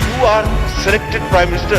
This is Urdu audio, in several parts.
You are selected Prime Minister,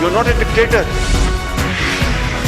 You are not a dictator.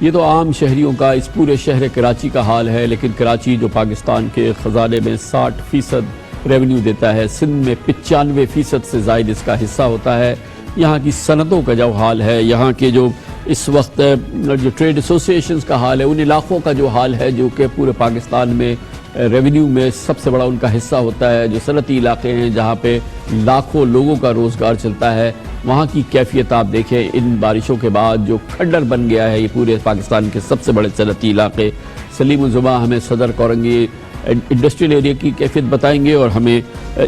یہ تو عام شہریوں کا اس پورے شہر کراچی کا حال ہے، لیکن کراچی جو پاکستان کے خزانے میں 60% ریونیو دیتا ہے، سندھ میں 95% سے زائد اس کا حصہ ہوتا ہے، یہاں کی صنعتوں کا جو حال ہے، یہاں کے جو اس وقت جو ٹریڈ ایسوسیشنز کا حال ہے، ان علاقوں کا جو حال ہے جو کہ پورے پاکستان میں ریونیو میں سب سے بڑا ان کا حصہ ہوتا ہے، جو صنعتی علاقے ہیں جہاں پہ لاکھوں لوگوں کا روزگار چلتا ہے، وہاں کی کیفیت آپ دیکھیں ان بارشوں کے بعد جو کھڈر بن گیا ہے یہ پورے پاکستان کے سب سے بڑے صنعتی علاقے۔ سلیم الزماں ہمیں صدر کورنگی انڈسٹریل ایریا کی کیفیت بتائیں گے اور ہمیں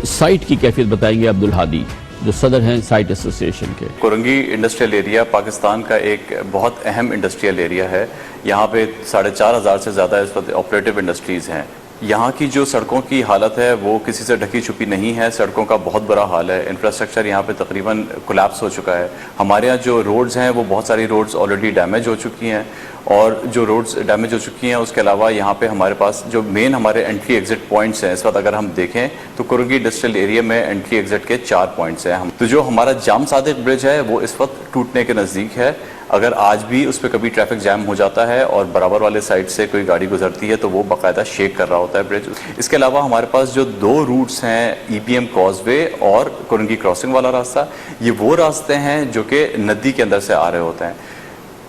سائٹ کی کیفیت بتائیں گے عبدالہادی، جو صدر ہیں سائٹ ایسوسیشن کے۔ کورنگی انڈسٹریل ایریا پاکستان کا ایک بہت اہم انڈسٹریل ایریا ہے، یہاں پہ 4,500 سے زیادہ اس وقت آپریٹو انڈسٹریز ہیں۔ یہاں کی جو سڑکوں کی حالت ہے وہ کسی سے ڈھکی چھپی نہیں ہے، سڑکوں کا بہت برا حال ہے، انفراسٹرکچر یہاں پہ تقریباً کولیپس ہو چکا ہے۔ ہمارے یہاں جو روڈز ہیں وہ بہت ساری روڈز آلریڈی ڈیمیج ہو چکی ہیں، اور جو روڈز ڈیمیج ہو چکی ہیں اس کے علاوہ یہاں پہ ہمارے پاس جو مین ہمارے انٹری ایگزٹ پوائنٹس ہیں، اس وقت اگر ہم دیکھیں تو کورنگی انڈسٹریل ایریا میں انٹری ایگزٹ کے 4 پوائنٹس ہیں۔ تو جو ہمارا جام صادق برج ہے وہ اس وقت ٹوٹنے کے نزدیک ہے، اگر آج بھی اس پہ کبھی ٹریفک جام ہو جاتا ہے اور برابر والے سائڈ سے کوئی گاڑی گزرتی ہے تو وہ باقاعدہ شیک کر رہا ہوتا ہے برج۔ اس کے علاوہ ہمارے پاس جو 2 روٹس ہیں، EPM کاز وے اور کورنگی کراسنگ والا راستہ، یہ وہ راستے ہیں جو کہ ندی کے اندر سے آ رہے ہوتے ہیں۔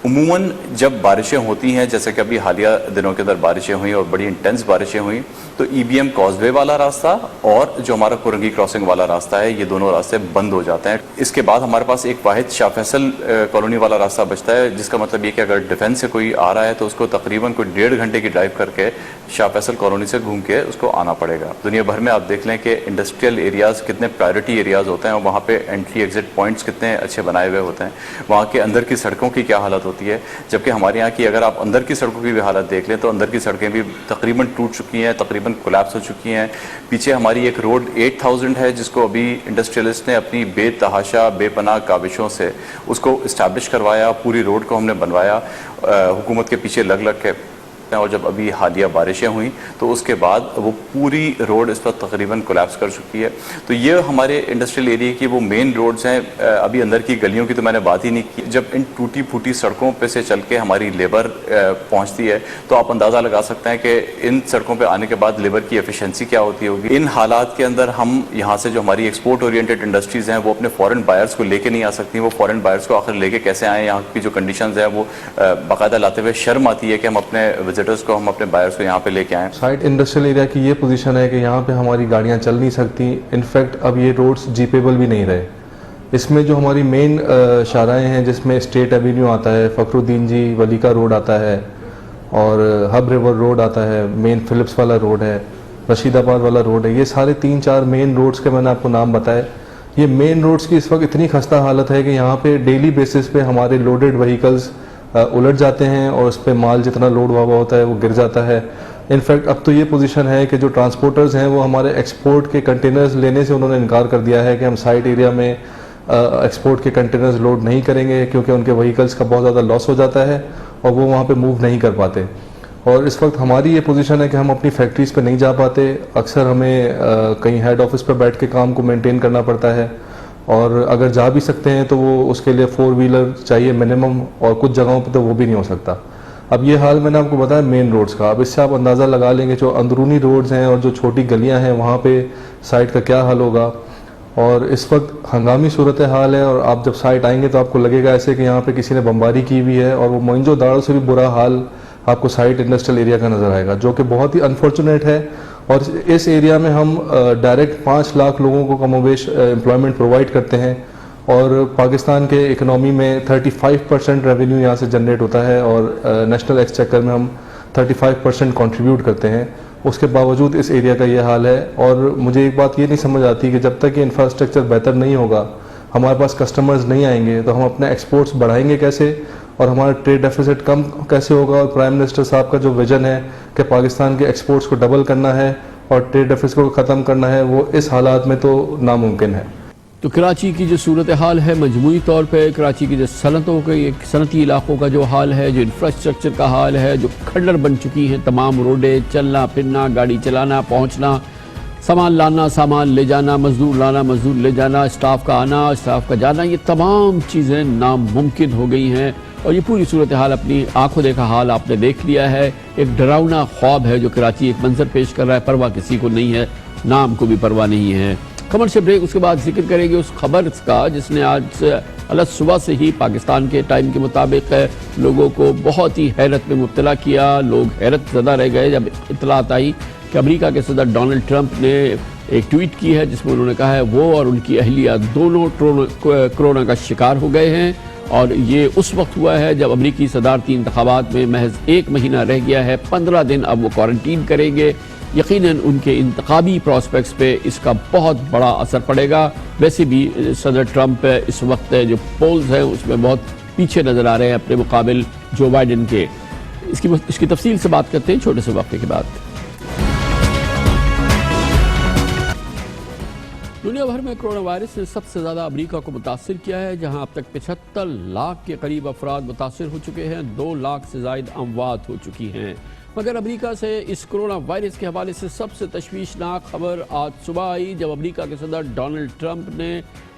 عموماً جب بارشیں ہوتی ہیں، جیسے کہ ابھی حالیہ دنوں کے اندر بارشیں ہوئیں اور بڑی انٹینس بارشیں ہوئیں، تو EBM کاز وے والا راستہ اور جو ہمارا کورنگی کراسنگ والا راستہ ہے یہ دونوں راستے بند ہو جاتے ہیں۔ اس کے بعد ہمارے پاس ایک واحد شاہ فیصل کالونی والا راستہ بچتا ہے، جس کا مطلب یہ کہ اگر ڈیفینس سے کوئی آ رہا ہے تو اس کو تقریباً کوئی 1.5 گھنٹے کی ڈرائیو کر کے شاہ فیصل کالونی سے گھوم کے اس کو آنا پڑے گا۔ دنیا بھر میں آپ دیکھ لیں کہ انڈسٹریل ایریاز کتنے پرائیورٹی ایریاز ہوتے ہیں اور وہاں پہ انٹری ایگزٹ پوائنٹس کتنے اچھے بنائے ہوئے ہوتے ہیں، وہاں کے اندر کی سڑکوں کی کیا حالت ہوتی ہے، جبکہ ہمارے یہاں کی اگر آپ اندر کی سڑکوں کی بھی حالت دیکھ لیں تو اندر کی سڑکیں بھی تقریباً ٹوٹ چکی ہیں، تقریباً کولیپس ہو چکی ہیں۔ پیچھے ہماری ایک روڈ 8000 ہے جس کو ابھی انڈسٹریلسٹ نے اپنی بے تحاشا بے پناہ کاوشوں سے اس کو اسٹیبلش کروایا، پوری روڈ کو ہم نے بنوایا حکومت کے پیچھے لگ کے، اور جب ابھی حالیہ بارشیں ہوئیں تو اس کے بعد وہ پوری روڈ اس پر تقریباً کولیپس کر چکی ہے۔ تو یہ ہمارے انڈسٹریل ایریا کی وہ مین روڈز ہیں۔ ابھی اندر کی گلیوں کی تو میں نے بات ہی نہیں کی۔ جب ان ٹوٹی پھوٹی سڑکوں پہ سے چل کے ہماری لیبر پہنچتی ہے تو آپ اندازہ لگا سکتے ہیں کہ ان سڑکوں پہ آنے کے بعد لیبر کی ایفیشنسی کیا ہوتی ہوگی۔ ان حالات کے اندر ہم یہاں سے جو ہماری ایکسپورٹ اورینٹڈ انڈسٹریز ہیں وہ اپنے فورن بائرس کو لے کے نہیں آ سکتی، وہ فورن بائرس کو آخر لے کے کیسے آئیں؟ یہاں کی جو کنڈیشنز ہیں وہ باقاعدہ لاتے ہوئے شرم آتی ہے کہ ہم اپنے وزٹرز کو، ہم اپنے بائرز کو یہاں پہ لے کے آئیں۔ سائٹ انڈسٹریل ایریا کی یہ پوزیشن ہے کہ یہاں پہ ہماری گاڑیاں چل نہیں سکتی، انفیکٹ اب یہ روڈز جیپیبل بھی نہیں رہے۔ اس میں جو ہماری مین شاہراہیں ہیں جس میں اسٹیٹ ایوینیو آتا ہے، فخر الدین جی ولی کا روڈ آتا ہے اور ہب ریور روڈ آتا ہے، مین فلپس والا روڈ ہے، رشید آباد والا روڈ ہے، یہ سارے 3-4 مین روڈز کے میں نے آپ کو نام بتائے۔ یہ مین روڈز کی اس وقت اتنی خستہ حالت ہے کہ یہاں پہ ڈیلی بیسس پہ ہمارے لوڈڈ وہیکلز الٹ جاتے ہیں اور اس پہ مال جتنا لوڈ ہوا ہوتا ہے وہ گر جاتا ہے۔ انفیکٹ اب تو یہ پوزیشن ہے کہ جو ٹرانسپورٹرز ہیں وہ ہمارے ایکسپورٹ کے کنٹینرز لینے سے انہوں نے انکار کر دیا ہے کہ ہم سائٹ ایریا میں ایکسپورٹ کے کنٹینرز لوڈ نہیں کریں گے، کیونکہ ان کے وہیکلز کا بہت زیادہ لاس ہو جاتا ہے اور وہ وہاں پہ موو نہیں کر پاتے۔ اور اس وقت ہماری یہ پوزیشن ہے کہ ہم اپنی فیکٹریز پہ نہیں جا پاتے، اکثر ہمیں کہیں ہیڈ آفس پہ بیٹھ کے کام کو مینٹین کرنا پڑتا ہے، اور اگر جا بھی سکتے ہیں تو وہ اس کے لیے 4 ویلر چاہیے منیمم، اور کچھ جگہوں پہ تو وہ بھی نہیں ہو سکتا۔ اب یہ حال میں نے آپ کو بتایا مین روڈز کا، اب اس سے آپ اندازہ لگا لیں گے جو اندرونی روڈز ہیں اور جو چھوٹی گلیاں ہیں وہاں پہ سائٹ کا کیا حال ہوگا۔ اور اس وقت ہنگامی صورتحال ہے، اور آپ جب سائٹ آئیں گے تو آپ کو لگے گا ایسے کہ یہاں پہ کسی نے بمباری کی ہوئی ہے، اور وہ موئنجو داڑو سے بھی برا حال آپ کو سائٹ انڈسٹریل ایریا کا نظر آئے گا، جو کہ بہت ہی انفارچونیٹ ہے۔ اور اس ایریا میں ہم ڈائریکٹ 5 لاکھ لوگوں کو کم و بیش امپلائمنٹ پرووائڈ کرتے ہیں، اور پاکستان کے اکنامی میں 35% ریونیو یہاں سے جنریٹ ہوتا ہے، اور نیشنل ایکسچیکر میں ہم 35% کنٹریبیوٹ کرتے ہیں۔ اس کے باوجود اس ایریا کا یہ حال ہے، اور مجھے ایک بات یہ نہیں سمجھ آتی کہ جب تک یہ انفراسٹرکچر بہتر نہیں ہوگا، ہمارے پاس کسٹمرز نہیں آئیں گے، تو ہم اپنے ایکسپورٹس بڑھائیں گے کیسے، اور ہمارا ٹریڈ ڈیفیسٹ کم کیسے ہوگا۔ اور پرائم منسٹر صاحب کا جو ویژن ہے کہ پاکستان کے ایکسپورٹس کو ڈبل کرنا ہے اور ٹریڈ ڈیفیسٹ کو ختم کرنا ہے، وہ اس حالات میں تو ناممکن ہے۔ تو کراچی کی جو صورتحال ہے مجموعی طور پہ، کراچی کی جو صنعتوں کے صنعتی علاقوں کا جو حال ہے، جو انفراسٹرکچر کا حال ہے، جو کھڈر بن چکی ہیں تمام روڈیں، چلنا پھرنا، گاڑی چلانا، پہنچنا، سامان لانا، سامان لے جانا، مزدور لانا، مزدور لے جانا، اسٹاف کا آنا، اسٹاف کا جانا، یہ تمام چیزیں ناممکن ہو گئی ہیں اور یہ پوری صورتحال اپنی آنکھوں دیکھا حال آپ نے دیکھ لیا ہے. ایک ڈراؤنا خواب ہے جو کراچی ایک منظر پیش کر رہا ہے. پرواہ کسی کو نہیں ہے, نام کو بھی پرواہ نہیں ہے. کمرشل بریک, اس کے بعد ذکر کریں گے اس خبر کا جس نے آج صبح سے ہی پاکستان کے ٹائم کے مطابق لوگوں کو بہت ہی حیرت میں مبتلا کیا. لوگ حیرت زدہ رہ گئے جب اطلاعات آئی کہ امریکہ کے صدر ڈونلڈ ٹرمپ نے ایک ٹویٹ کی ہے جس میں انہوں نے کہا ہے وہ اور ان کی اہلیہ دونوں کرونا کا شکار ہو گئے ہیں. اور یہ اس وقت ہوا ہے جب امریکی صدارتی انتخابات میں محض 1 مہینہ رہ گیا ہے. 15 دن اب وہ کوارنٹین کریں گے. یقیناً ان کے انتخابی پراسپیکٹس پہ اس کا بہت بڑا اثر پڑے گا. ویسے بھی صدر ٹرمپ اس وقت جو پولز ہیں اس میں بہت پیچھے نظر آ رہے ہیں اپنے مقابل جو بائیڈن کے. اس کی تفصیل سے بات کرتے ہیں چھوٹے سے وقفے کے بعد. دنیا بھر میں کرونا وائرس نے سب سے زیادہ امریکہ کو متاثر کیا ہے, جہاں اب تک 75 لاکھ کے قریب افراد متاثر ہو چکے ہیں. 2 لاکھ سے زائد اموات ہو چکی ہیں. مگر امریکہ سے اس کرونا وائرس کے حوالے سے سب سے تشویشناک خبر آج صبح آئی جب امریکہ کے صدر ڈونلڈ ٹرمپ نے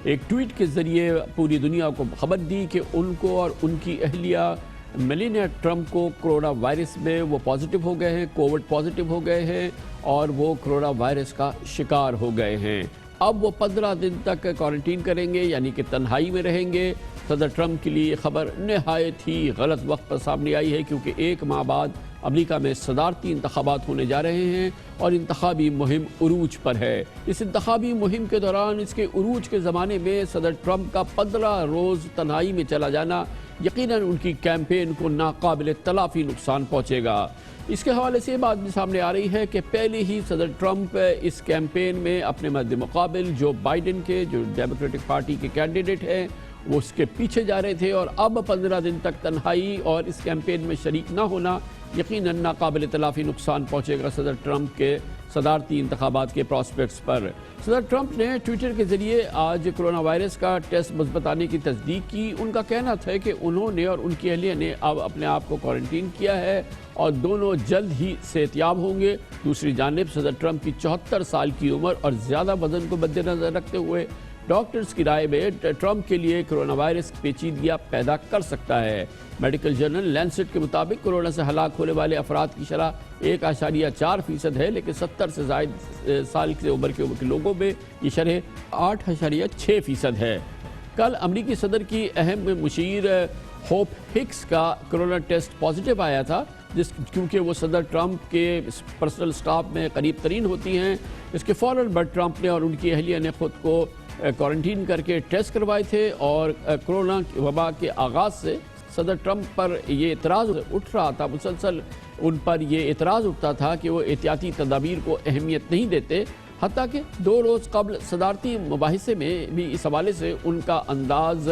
ایک ٹویٹ کے ذریعے پوری دنیا کو خبر دی کہ ان کو اور ان کی اہلیہ میلانیا ٹرمپ کو کرونا وائرس میں وہ پازیٹیو ہو گئے ہیں, کووڈ پازیٹیو ہو گئے ہیں اور وہ کرونا وائرس کا شکار ہو گئے ہیں. اب وہ 15 دن تک کوارنٹین کریں گے, یعنی کہ تنہائی میں رہیں گے. صدر ٹرمپ کے لیے یہ خبر نہایت ہی غلط وقت پر سامنے آئی ہے کیونکہ 1 ماہ بعد امریکہ میں صدارتی انتخابات ہونے جا رہے ہیں اور انتخابی مہم عروج پر ہے. اس انتخابی مہم کے دوران اس کے عروج کے زمانے میں صدر ٹرمپ کا 15 روز تنہائی میں چلا جانا یقیناً ان کی کیمپین کو ناقابل تلافی نقصان پہنچے گا. اس کے حوالے سے یہ بات بھی سامنے آ رہی ہے کہ پہلے ہی صدر ٹرمپ اس کیمپین میں اپنے مد مقابل جو بائیڈن کے جو ڈیموکریٹک پارٹی کے کینڈیڈیٹ ہیں وہ اس کے پیچھے جا رہے تھے, اور اب 15 دن تک تنہائی اور اس کیمپین میں شریک نہ ہونا یقیناً ناقابل تلافی نقصان پہنچے گا صدر ٹرمپ کے صدارتی انتخابات کے پراسپیکٹس پر. صدر ٹرمپ نے ٹویٹر کے ذریعے آج کرونا وائرس کا ٹیسٹ مثبت آنے کی تصدیق کی. ان کا کہنا تھا کہ انہوں نے اور ان کی اہلیہ نے اب اپنے آپ کو کوارنٹین کیا ہے اور دونوں جلد ہی صحتیاب ہوں گے. دوسری جانب صدر ٹرمپ کی 74 سال کی عمر اور زیادہ وزن کو مد نظر رکھتے ہوئے ڈاکٹرز کی رائے میں ٹرمپ کے لیے کرونا وائرس پیچیدگیاں پیدا کر سکتا ہے. میڈیکل جرنل لینسٹ کے مطابق کرونا سے ہلاک ہونے والے افراد کی شرح 1.4% ہے, لیکن 70 سے زائد سال کی عمر کے لوگوں میں یہ شرح 8.6% ہے. کل امریکی صدر کی اہم مشیر ہوپ ہکس کا کرونا ٹیسٹ پازیٹیو آیا تھا کیونکہ وہ صدر ٹرمپ کے پرسنل سٹاف میں قریب ترین ہوتی ہیں. اس کے فوراً بعد ٹرمپ نے اور ان کی اہلیہ نے خود کو کوارنٹین کر کے ٹیسٹ کروائے تھے, اور کرونا وبا کے آغاز سے صدر ٹرمپ پر یہ اعتراض اٹھ رہا تھا, مسلسل ان پر یہ اعتراض اٹھتا تھا کہ وہ احتیاطی تدابیر کو اہمیت نہیں دیتے, حتیٰ کہ 2 روز قبل صدارتی مباحثے میں بھی اس حوالے سے ان کا انداز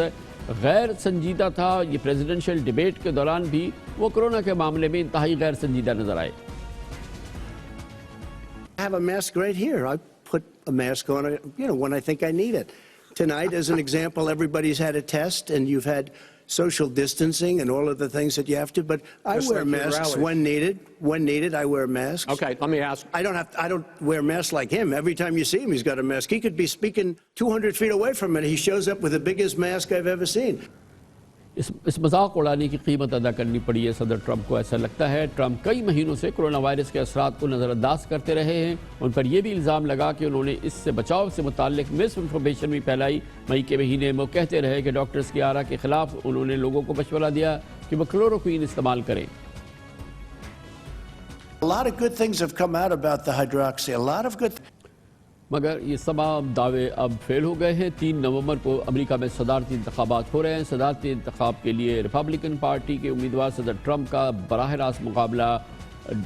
غیر سنجیدہ تھا. یہ پریزیڈنشل ڈیبیٹ کے دوران بھی وہ کرونا کے معاملے میں انتہائی غیر سنجیدہ نظر آئے. I have a mask right here. I put a mask on, when I think I need it. Tonight, as an example, everybody's had a test and you've had social distancing and all of the things that you have to, but I wear masks when needed. When needed, I wear masks. Okay, let me ask. I don't wear masks like him. Every time you see him, he's got a mask. He could be speaking 200 feet away from it. He shows up with the biggest mask I've ever seen. اس مذاق اڑانے کی قیمت ادا کرنی پڑی ہے صدر ٹرمپ کو, ایسا لگتا ہے. ٹرمپ کئی مہینوں سے کرونا وائرس کے اثرات کو نظر انداز کرتے رہے ہیں. ان پر یہ بھی الزام لگا کہ انہوں نے اس سے بچاؤ سے متعلق مس انفارمیشن بھی پھیلائی. مئی کے مہینے میں وہ کہتے رہے کہ ڈاکٹرز کی آراء کے خلاف انہوں نے لوگوں کو مشورہ دیا کہ وہ کلوروکوین استعمال کریں. A lot of good things have come out about the hydroxy. A lot of good مگر یہ تمام دعوے اب فیل ہو گئے ہیں. 3 نومبر کو امریکہ میں صدارتی انتخابات ہو رہے ہیں. صدارتی انتخاب کے لیے ریپبلکن پارٹی کے امیدوار صدر ٹرمپ کا براہ راست مقابلہ,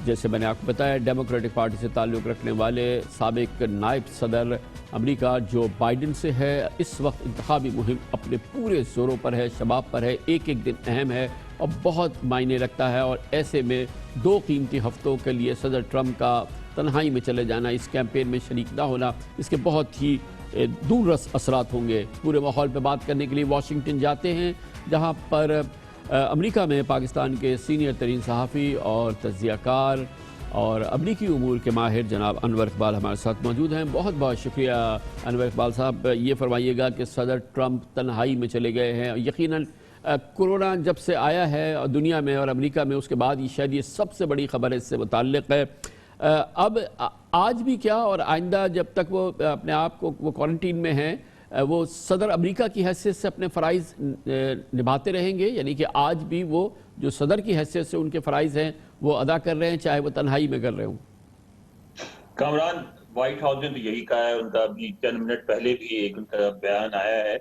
جیسے میں نے آپ کو بتایا, ڈیموکریٹک پارٹی سے تعلق رکھنے والے سابق نائب صدر امریکہ جو بائیڈن سے ہے. اس وقت انتخابی مہم اپنے پورے زوروں پر ہے, شباب پر ہے. ایک ایک دن اہم ہے اور بہت معنی رکھتا ہے, اور ایسے میں 2 قیمتی ہفتوں کے لیے صدر ٹرمپ کا تنہائی میں چلے جانا, اس کیمپین میں شریک نہ ہونا, اس کے بہت ہی دور رس اثرات ہوں گے. پورے ماحول پہ بات کرنے کے لیے واشنگٹن جاتے ہیں, جہاں پر امریکہ میں پاکستان کے سینئر ترین صحافی اور تجزیہ کار اور امریکی امور کے ماہر جناب انور اقبال ہمارے ساتھ موجود ہیں. بہت بہت شکریہ انور اقبال صاحب. یہ فرمائیے گا کہ صدر ٹرمپ تنہائی میں چلے گئے ہیں, یقیناً کورونا جب سے آیا ہے دنیا میں اور امریکہ میں، اس کے بعد یہ شاید یہ سب سے بڑی خبر اس سے متعلق ہے. اب آج بھی کیا اور آئندہ جب تک وہ اپنے آپ کو وہ کوارنٹین میں ہیں، وہ صدر امریکہ کی حیثیت سے اپنے فرائض نبھاتے رہیں گے؟ یعنی کہ آج بھی وہ جو صدر کی حیثیت سے ان کے فرائض ہیں وہ ادا کر رہے ہیں، چاہے وہ تنہائی میں کر رہے ہوں؟ کامران، وائٹ ہاؤس نے تو یہی کہا ہے. ان کا ابھی چند منٹ پہلے بھی ایک ان کا بیان آیا ہے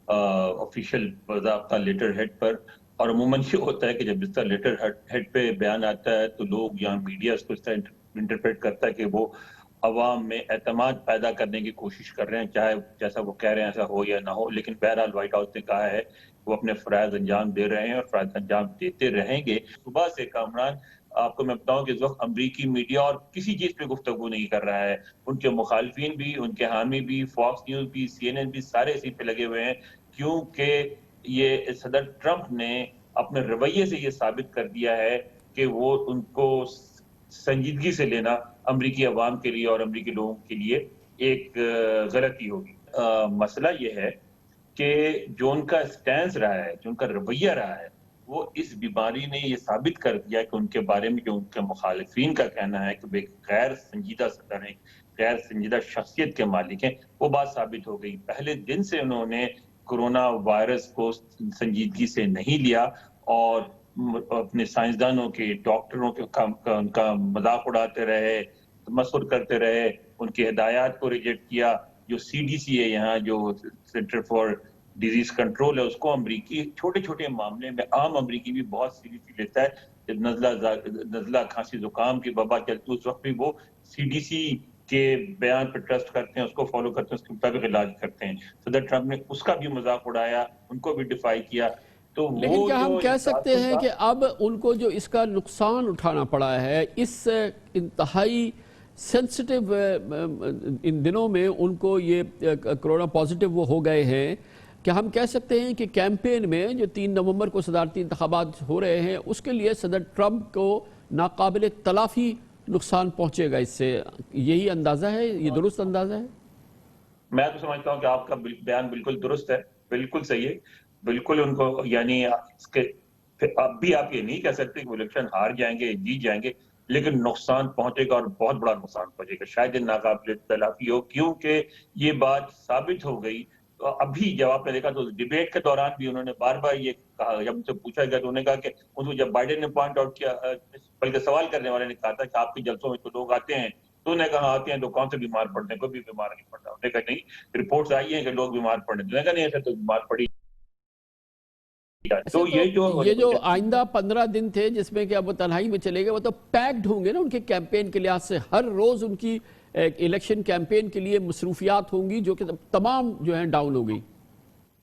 آفیشیل باضابطہ لیٹر ہیڈ پر، اور عموماً یہ ہوتا ہے کہ جب اس طرح لیٹر ہیڈ پہ بیان آتا ہے تو لوگ یا میڈیا اس کو اس طرح انٹرپریٹ کرتا ہے کہ وہ عوام میں اعتماد پیدا کرنے کی کوشش کر رہے ہیں، چاہے جیسا وہ کہہ رہے ہیں ایسا ہو یا نہ ہو. لیکن بہرحال وائٹ ہاؤس نے کہا ہے وہ اپنے فرائض انجام دے رہے ہیں اور فرائض انجام دیتے رہیں گے. صبح سے کامران آپ کو میں بتاؤں کہ اس وقت امریکی میڈیا اور کسی چیز پہ گفتگو نہیں کر رہا ہے. ان کے مخالفین بھی، ان کے حامی بھی، فاکس نیوز بھی، CNN بھی، سارے اسی پہ لگے ہوئے ہیں، کیونکہ یہ صدر ٹرمپ نے اپنے رویے سے یہ ثابت کر دیا ہے کہ وہ ان کو سنجیدگی سے لینا امریکی عوام کے لیے اور امریکی لوگوں کے لیے ایک غلطی ہوگی. مسئلہ یہ ہے کہ جو ان کا سٹینس رہا ہے، جو ان کا رویہ رہا ہے، وہ اس بیماری نے یہ ثابت کر دیا کہ ان کے بارے میں جو ان کے مخالفین کا کہنا ہے کہ وہ ایک غیر سنجیدہ صدر ہیں، غیر سنجیدہ شخصیت کے مالک ہیں، وہ بات ثابت ہو گئی. پہلے دن سے انہوں نے کورونا وائرس کو سنجیدگی سے نہیں لیا اور اپنے سائنسدانوں کے، ڈاکٹروں کے ان کا مذاق اڑاتے رہے، تمسخر کرتے رہے، ان کی ہدایات کو ریجیکٹ کیا. جو CDC ہے یہاں، جو سینٹر فار ڈیزیز کنٹرول ہے، اس کو امریکی چھوٹے چھوٹے معاملے میں عام امریکی بھی بہت سیریسلی لیتا ہے. جب نزلہ کھانسی زکام کی وبا چلتی اس وقت بھی وہ CDC کے بیان پہ ٹرسٹ کرتے ہیں، اس کو فالو کرتے ہیں، اس کے مطابق علاج کرتے ہیں. صدر ٹرمپ نے اس کا بھی مذاق اڑایا، ان کو بھی ڈیفائی کیا. تو لیکن کیا ہم کہہ سکتے ہیں کہ اب ان کو جو اس کا نقصان اٹھانا پڑا ہے، اس انتہائی سینسٹیو ان دنوں میں ان کو یہ کرونا پازیٹیو وہ ہو گئے ہیں، کیا ہم کہہ سکتے ہیں کہ کیمپین میں جو 3 نومبر کو صدارتی انتخابات ہو رہے ہیں اس کے لیے صدر ٹرمپ کو ناقابل تلافی نقصان پہنچے گا؟ اس سے یہی اندازہ ہے، یہ درست اندازہ ہے؟ میں تو سمجھتا ہوں کہ آپ کا بیان بالکل درست ہے، بالکل صحیح ہے. بالکل ان کو یعنی اس کے اب بھی آپ یہ نہیں کہہ سکتے کہ وہ الیکشن ہار جائیں گے، جیت جائیں گے، لیکن نقصان پہنچے گا اور بہت بڑا نقصان پہنچے گا. شاید یہ ناقابل تلافی ہو، کیونکہ یہ بات ثابت ہو گئی. ابھی جب آپ نے دیکھا تو ڈیبیٹ کے دوران بھی انہوں نے بار بار یہ کہا، جب ان سے پوچھا گیا تو انہوں نے کہا کہ ان کو جب بائیڈن نے پوائنٹ آؤٹ کیا، بلکہ سوال کرنے والے نے کہا تھا کہ آپ کے جلسوں میں تو لوگ آتے ہیں، تو انہوں نے کہا آتے ہیں تو کون سے بیمار پڑتے ہیں؟ کوئی بھی بیمار نہیں پڑتا. انہوں نے کہا نہیں، رپورٹس آئی ہیں کہ لوگ بیمار پڑتے ہیں. انہوں نے کہا نہیں ایسا تو بیمار پڑی. تو یہ جو آئندہ 15 دن تھے جس میں کہ اب وہ تنہائی میں چلے گئے، وہ تو پیکڈ ہوں گے نا ان کے کیمپین کے لحاظ سے. ہر روز ان کی الیکشن کیمپین کے لیے مصروفیات ہوں گی جو کہ تمام جو ہیں ڈاؤن ہو گئی.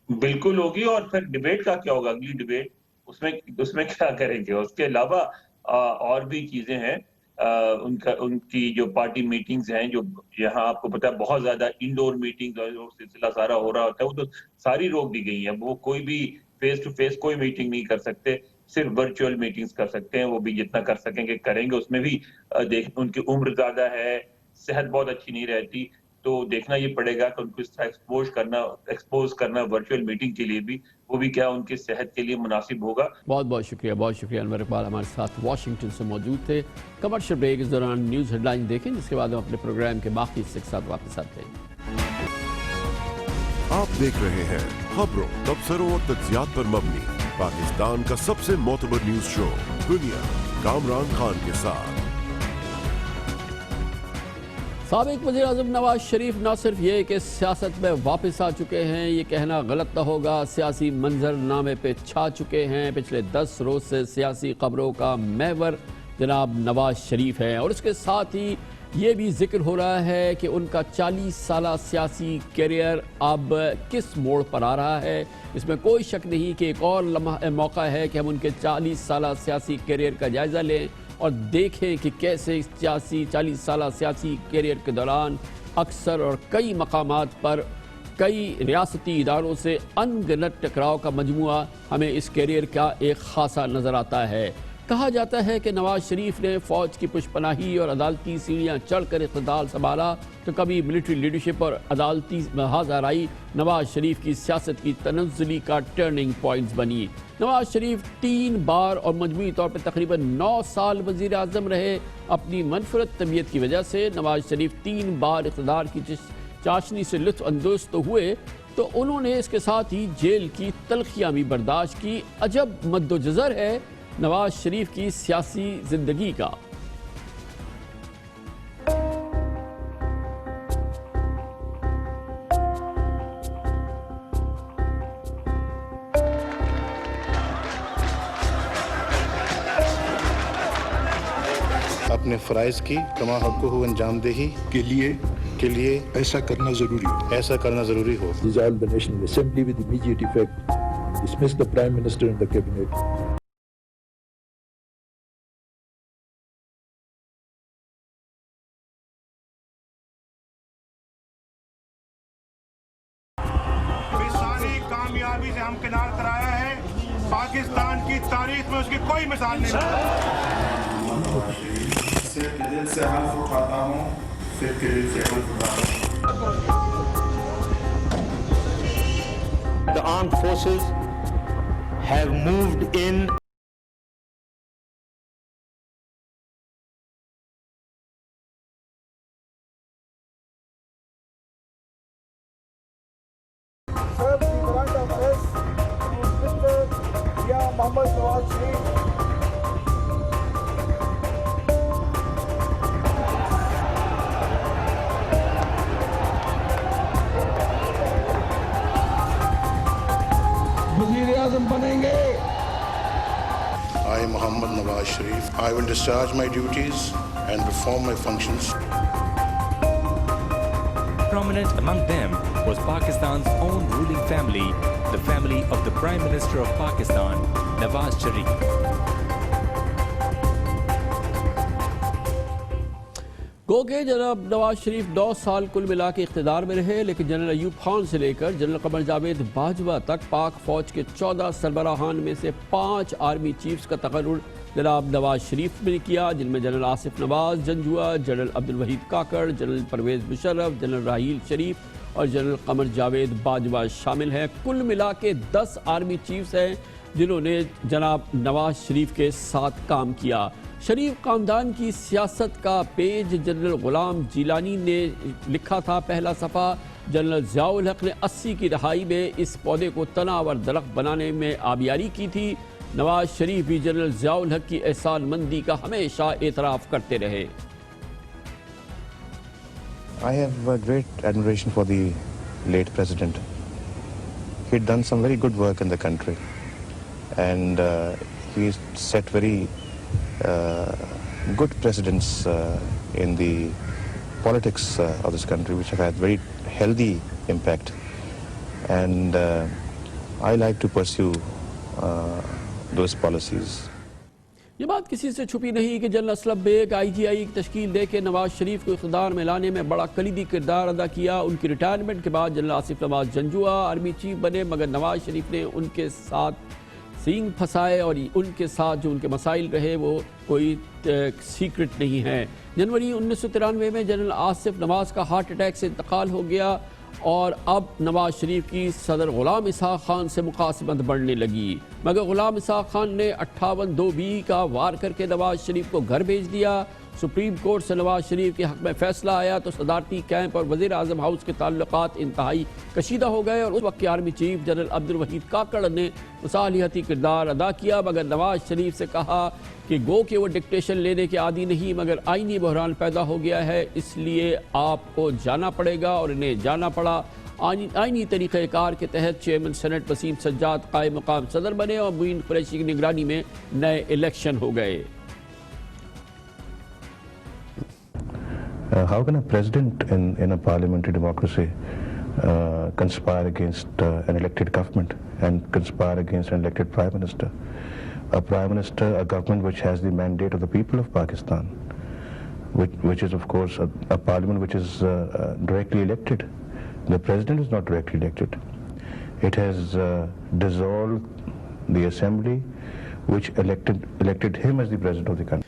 بالکل ہوگی. اور پھر ڈیبیٹ کا کیا ہوگا؟ اگلی ڈیبیٹ اس میں کیا کریں گے؟ اس کے علاوہ اور بھی چیزیں ہیں. ان کی جو پارٹی میٹنگز ہیں، جو یہاں آپ کو پتا ہے بہت زیادہ انڈور میٹنگز اور سلسلہ سارا ہو رہا ہوتا ہے، وہ تو ساری روک دی گئی ہیں. وہ کوئی بھی فیس ٹو فیس کوئی میٹنگ نہیں کر سکتے، صرف ورچوئل میٹنگز کر سکتے ہیں. وہ بھی جتنا کر سکیں گے کریں گے. اس میں بھی ان کی عمر زیادہ ہے، صحت بہت اچھی نہیں رہتی، تو دیکھنا یہ پڑے گا کہ ان کو اس طرح ایکسپوز کرنا ورچوئل میٹنگ کے لیے بھی، وہ بھی کیا ان کی صحت کے لیے مناسب ہوگا. بہت بہت شکریہ انور اقبال ہمارے ساتھ واشنگٹن سے موجود تھے. کمرشل بریک اس دوران نیوز ہیڈ لائن دیکھیں، جس کے بعد ہم اپنے پروگرام کے باقی حصے کے ساتھ واپس آتے ہیں. آپ دیکھ رہے ہیں خبروں، تبصروں اور تجزیات پر مبنی پاکستان کا سب سے معتبر نیوز شو دنیا، کامران خان کے ساتھ. سابق وزیر اعظم نواز شریف نہ صرف یہ کہ سیاست میں واپس آ چکے ہیں، یہ کہنا غلط نہ ہوگا، سیاسی منظر نامے پہ چھا چکے ہیں. پچھلے 10 روز سے سیاسی خبروں کا محور جناب نواز شریف ہے، اور اس کے ساتھ ہی یہ بھی ذکر ہو رہا ہے کہ ان کا 40 سالہ سیاسی کیریئر اب کس موڑ پر آ رہا ہے. اس میں کوئی شک نہیں کہ ایک اور موقع ہے کہ ہم ان کے 40 سالہ سیاسی کیریئر کا جائزہ لیں اور دیکھیں کہ کیسے اس 40 سالہ سیاسی کیریئر کے دوران اکثر اور کئی مقامات پر کئی ریاستی اداروں سے ان گنت ٹکراؤ کا مجموعہ ہمیں اس کیریئر کا ایک خاصا نظر آتا ہے. کہا جاتا ہے کہ نواز شریف نے فوج کی پشپناہی اور عدالتی سیڑھیاں چڑھ کر اقتدار سنبھالا تو کبھی ملٹری لیڈرشپ اور عدالتی محاذ آرائی نواز شریف کی سیاست کی تنزلی کا ٹرننگ پوائنٹس بنی. نواز شریف 3 بار اور مجموعی طور پر تقریباً 9 سال وزیر اعظم رہے. اپنی منفرد طبیعت کی وجہ سے نواز شریف 3 بار اقتدار کی چاشنی سے لطف اندوز تو ہوئے تو انہوں نے اس کے ساتھ ہی جیل کی تلخیاں بھی برداشت کی. عجب مد و جزر ہے نواز شریف کی سیاسی زندگی کا. اپنے فرائض کی کما حقہ انجام دہی کے لیے ایسا کرنا ضروری ہو. Dissolve the National Assembly with immediate effect. Dismiss the Prime Minister and the Cabinet. ساری کامیابی سے ہم کنار کرایا ہے. پاکستان کی تاریخ میں اس کی کوئی مثال نہیں. دل سے حلف اٹھاتا ہوں, پھر کے دل سے حلف اٹھاتا ہوں. The armed forces have moved in. Serve the warrant of arrest to Mr. Mia Mohammad Nawaz Sharif. I, Mohammad Nawaz Sharif, I will discharge my duties and perform my functions. Prominent among them was Pakistan's own ruling family, the family of the Prime Minister of Pakistan, Nawaz Sharif. گو کہ جناب نواز شریف 9 سال کل ملا کے اقتدار میں رہے, لیکن جنرل ایوب خان سے لے کر جنرل قمر جاوید باجوہ تک پاک فوج کے 14 سربراہان میں سے 5 آرمی چیفز کا تقرر جناب نواز شریف نے کیا, جن میں general Asif Nawaz Janjua, general Abdul Waheed Kakar, general Pervez Musharraf, general Raheel Sharif اور جنرل قمر جاوید باجوہ شامل ہیں. کل ملا کے 10 آرمی چیفز ہیں جنہوں نے جناب نواز شریف کے ساتھ کام کیا. شریف خاندان کی سیاست کا پیج جنرل غلام جیلانی نے لکھا تھا. پہلا صفحہ جنرل ضیاء الحق نے 80 کی دہائی میں اس پودے کو تناور درخت بنانے میں آبیاری کی تھی. نواز شریف بھی جنرل ضیاء الحق کی احسان مندی کا ہمیشہ اعتراف کرتے رہے. I have a great admiration for the late president. He'd done some very good work in the country, and he set very good precedents in the politics of this country, which have had very healthy impact, and I like to pursue those policies. یہ بات کسی سے چھپی نہیں کہ جنرل اسلم بیگ IGI کی تشکیل دے کے نواز شریف کو اقتدار میں لانے میں بڑا کلیدی کردار ادا کیا. ان کی ریٹائرمنٹ کے بعد general Asif Nawaz Janjua army chief بنے, مگر نواز شریف نے ان کے ساتھ سینگ پھنسائے اور ان کے ساتھ جو ان کے مسائل رہے وہ کوئی سیکرٹ نہیں ہے. جنوری 1993 میں جنرل آصف نواز کا ہارٹ اٹیک سے انتقال ہو گیا اور اب نواز شریف کی صدر غلام اسحاق خان سے مقاسمت بڑھنے لگی, مگر غلام اسحاق خان نے 58(2)(b) کا وار کر کے نواز شریف کو گھر بھیج دیا. سپریم کورٹ سے نواز شریف کے حق میں فیصلہ آیا تو صدارتی کیمپ اور وزیر اعظم ہاؤس کے تعلقات انتہائی کشیدہ ہو گئے اور اس وقت کے army chief general Abdul Waheed Kakar نے مصالحتی کردار ادا کیا, مگر نواز شریف سے کہا کہ گو کہ وہ ڈکٹیشن لینے کے عادی نہیں, مگر آئینی بحران پیدا ہو گیا ہے, اس لیے آپ کو جانا پڑے گا, اور انہیں جانا پڑا. آئینی طریقہ کار کے تحت چیئرمین سینٹ وسیم سجاد قائم مقام صدر بنے اور معین قریشی کی نگرانی میں نئے الیکشن ہو گئے. How can a president in a parliamentary democracy conspire against an elected government and conspire against an elected prime minister? A prime minister, a government which has the mandate of the people of Pakistan, which is of course a parliament which is directly elected. The president is not directly elected. It has dissolved the assembly which elected him as the president of the country.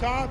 7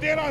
13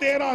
13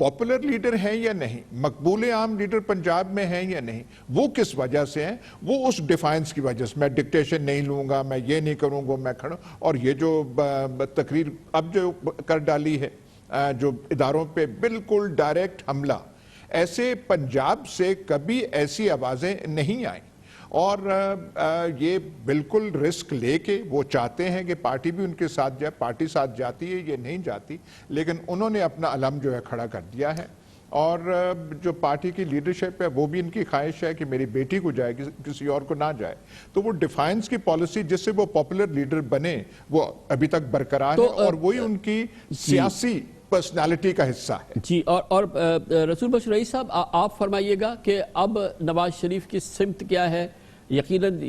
popular leader ہیں یا نہیں, مقبول عام لیڈر پنجاب میں ہیں یا نہیں, وہ کس وجہ سے ہیں, وہ اس ڈیفائنس کی وجہ سے, میں ڈکٹیشن نہیں لوں گا, میں یہ نہیں کروں گا, میں کھڑا. اور یہ جو تقریر اب جو کر ڈالی ہے, جو اداروں پہ بالکل ڈائریکٹ حملہ, ایسے پنجاب سے کبھی ایسی آوازیں نہیں آئیں. اور یہ بالکل رسک لے کے وہ چاہتے ہیں کہ پارٹی بھی ان کے ساتھ جائے, پارٹی ساتھ جاتی ہے یہ نہیں جاتی, لیکن انہوں نے اپنا علم جو ہے کھڑا کر دیا ہے. اور جو پارٹی کی لیڈرشپ ہے وہ بھی ان کی خواہش ہے کہ میری بیٹی کو جائے, کسی اور کو نہ جائے. تو وہ ڈیفائنس کی پالیسی جس سے وہ پاپولر لیڈر بنے وہ ابھی تک برقرار ہے, اور وہی ان کی سیاسی پرسنالٹی کا حصہ ہے. جی, اور رسول بخش رئیس صاحب آپ فرمائیے گا کہ اب نواز شریف کی سمت کیا ہے. یقیناً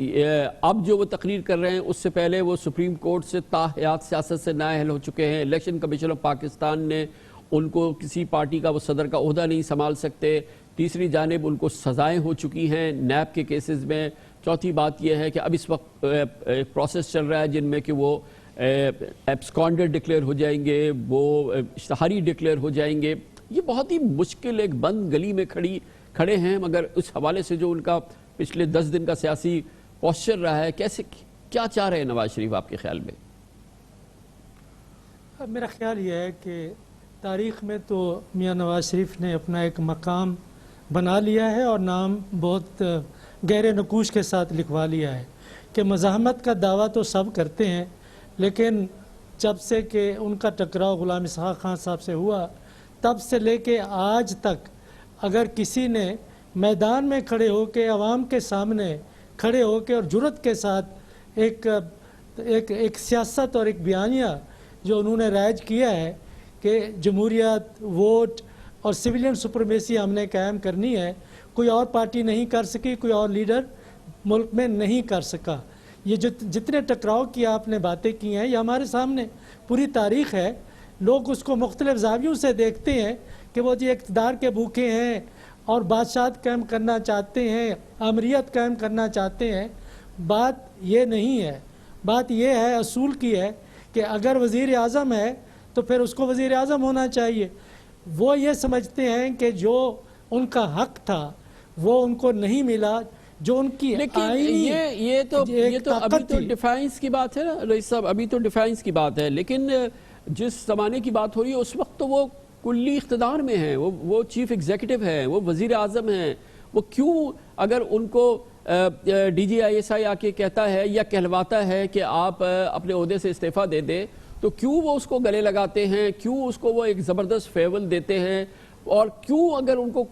اب جو وہ تقریر کر رہے ہیں اس سے پہلے وہ سپریم کورٹ سے تاحیات سیاست سے نااہل ہو چکے ہیں. الیکشن کمیشن آف پاکستان نے ان کو کسی پارٹی کا وہ صدر کا عہدہ نہیں سنبھال سکتے. تیسری جانب ان کو سزائیں ہو چکی ہیں نیب کے کیسز میں. چوتھی بات یہ ہے کہ اب اس وقت ایک پروسیس چل رہا ہے جن میں کہ وہ ایبسکانڈر ڈکلیئر ہو جائیں گے, وہ اشتہاری ڈکلیئر ہو جائیں گے. یہ بہت ہی مشکل ایک بند گلی میں کھڑے ہیں, مگر اس حوالے سے جو ان کا پچھلے 10 دن کا سیاسی پوسچر رہا ہے, کیسے کیا چاہ رہے ہیں نواز شریف آپ کے خیال میں؟ میرا خیال یہ ہے کہ تاریخ میں تو میاں نواز شریف نے اپنا ایک مقام بنا لیا ہے اور نام بہت گہرے نقوش کے ساتھ لکھوا لیا ہے کہ مزاحمت کا دعویٰ تو سب کرتے ہیں, لیکن جب سے کہ ان کا ٹکراؤ غلام اسحاق خان صاحب سے ہوا تب سے لے کے آج تک اگر کسی نے میدان میں کھڑے ہو کے عوام کے سامنے کھڑے ہو کے اور جرأت کے ساتھ ایک سیاست اور ایک بیانیہ جو انہوں نے رائج کیا ہے کہ جمہوریت, ووٹ اور سویلین سپرمیسی ہم نے قائم کرنی ہے, کوئی اور پارٹی نہیں کر سکی, کوئی اور لیڈر ملک میں نہیں کر سکا. یہ جتنے ٹکراؤ کی آپ نے باتیں کی ہیں یہ ہمارے سامنے پوری تاریخ ہے. لوگ اس کو مختلف زاویوں سے دیکھتے ہیں کہ وہ جی اقتدار کے بھوکے ہیں اور بادشاہت قائم کرنا چاہتے ہیں, امریت قائم کرنا چاہتے ہیں. بات یہ نہیں ہے, بات یہ ہے اصول کی ہے کہ اگر وزیر اعظم ہے تو پھر اس کو وزیر اعظم ہونا چاہیے. وہ یہ سمجھتے ہیں کہ جو ان کا حق تھا وہ ان کو نہیں ملا, جو ان کی آئینی یہ تو ابھی تو ڈیفائنس کی بات ہے نا رئیس صاحب, ابھی تو ڈیفائنس کی بات ہے, لیکن جس زمانے کی بات ہو رہی ہے اس وقت تو وہ کلی اقتدار میں ہیں, وہ چیف ایگزیکٹو ہیں, وہ وزیر اعظم ہیں. وہ کیوں اگر ان کو D G I S I آ کے کہتا ہے یا کہلواتا ہے کہ آپ اپنے عہدے سے استعفیٰ دے دیں, تو کیوں وہ اس کو گلے لگاتے ہیں, کیوں اس کو وہ ایک زبردست فیول دیتے ہیں, اور کیوں اگر ان کو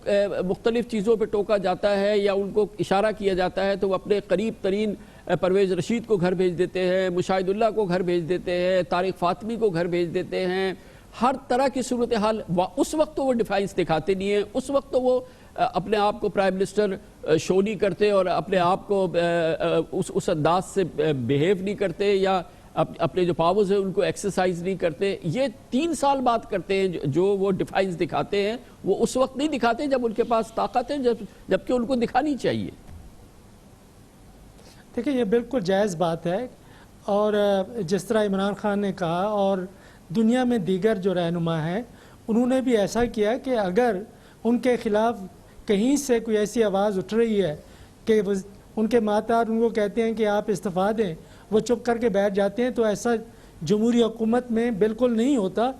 مختلف چیزوں پہ ٹوکا جاتا ہے یا ان کو اشارہ کیا جاتا ہے تو وہ اپنے قریب ترین پرویز رشید کو گھر بھیج دیتے ہیں, مشاہد اللہ کو گھر بھیج دیتے ہیں, طارق فاطمی کو گھر بھیج دیتے ہیں. ہر طرح کی صورتحال اس وقت تو وہ ڈیفائنس دکھاتے نہیں ہیں, اس وقت تو وہ اپنے آپ کو پرائم منسٹر شو نہیں کرتے اور اپنے آپ کو اس انداز سے بیہیو نہیں کرتے یا اپنے جو پاورز ہیں ان کو ایکسرسائز نہیں کرتے. یہ 3 سال بعد کرتے ہیں جو وہ ڈیفائنس دکھاتے ہیں, وہ اس وقت نہیں دکھاتے جب ان کے پاس طاقت ہے, جبکہ ان کو دکھانی چاہیے. دیکھیں یہ بالکل جائز بات ہے, اور جس طرح عمران خان نے کہا اور دنیا میں دیگر جو رہنما ہیں انہوں نے بھی ایسا کیا کہ اگر ان کے خلاف کہیں سے کوئی ایسی آواز اٹھ رہی ہے کہ ان کے ماتحت ان کو کہتے ہیں کہ آپ استعفیٰ دیں, وہ چپ کر کے بیٹھ جاتے ہیں, تو ایسا جمہوری حکومت میں بالکل نہیں ہوتا.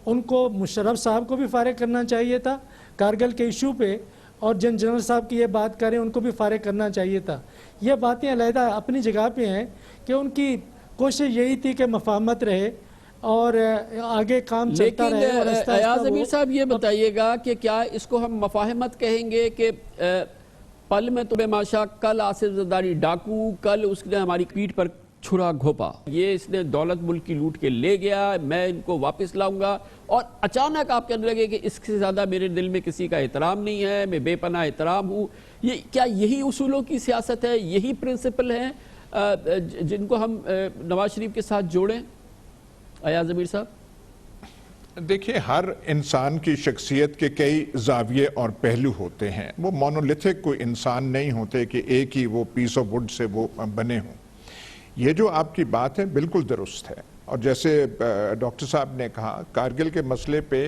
ان کو مشرف صاحب کو بھی فارغ کرنا چاہیے تھا کارگل کے ایشو پہ, اور جنرل صاحب کی یہ بات کریں ان کو بھی فارغ کرنا چاہیے تھا. یہ باتیں علیحدہ اپنی جگہ پہ ہیں کہ ان کی کوشش یہی تھی کہ مفاہمت رہے اور آگے کام چلتا رہے. لیکن ایاز امیر صاحب یہ بتائیے گا کہ کیا اس کو ہم مفاہمت کہیں گے کہ پل میں تمہیں ماشا, کل آصف زرداری ڈاکو, کل اس نے ہماری پیٹھ پر چھرا گھوپا, یہ اس نے دولت ملک کی لوٹ کے لے گیا, میں ان کو واپس لاؤں گا, اور اچانک آپ کہنے لگے کہ اس سے زیادہ میرے دل میں کسی کا احترام نہیں ہے, میں بے پناہ احترام ہوں. کیا یہی اصولوں کی سیاست ہے, یہی پرنسپل ہیں جن کو ہم نواز شریف کے ساتھ جوڑیں ایاز امیر صاحب؟ دیکھیں ہر انسان کی شخصیت کے کئی زاویے اور پہلو ہوتے ہیں, وہ مونولیتھک کوئی انسان نہیں ہوتے کہ ایک ہی وہ پیس آف وڈ سے وہ بنے ہوں. یہ جو آپ کی بات ہے بالکل درست ہے, اور جیسے ڈاکٹر صاحب نے کہا کارگل کے مسئلے پہ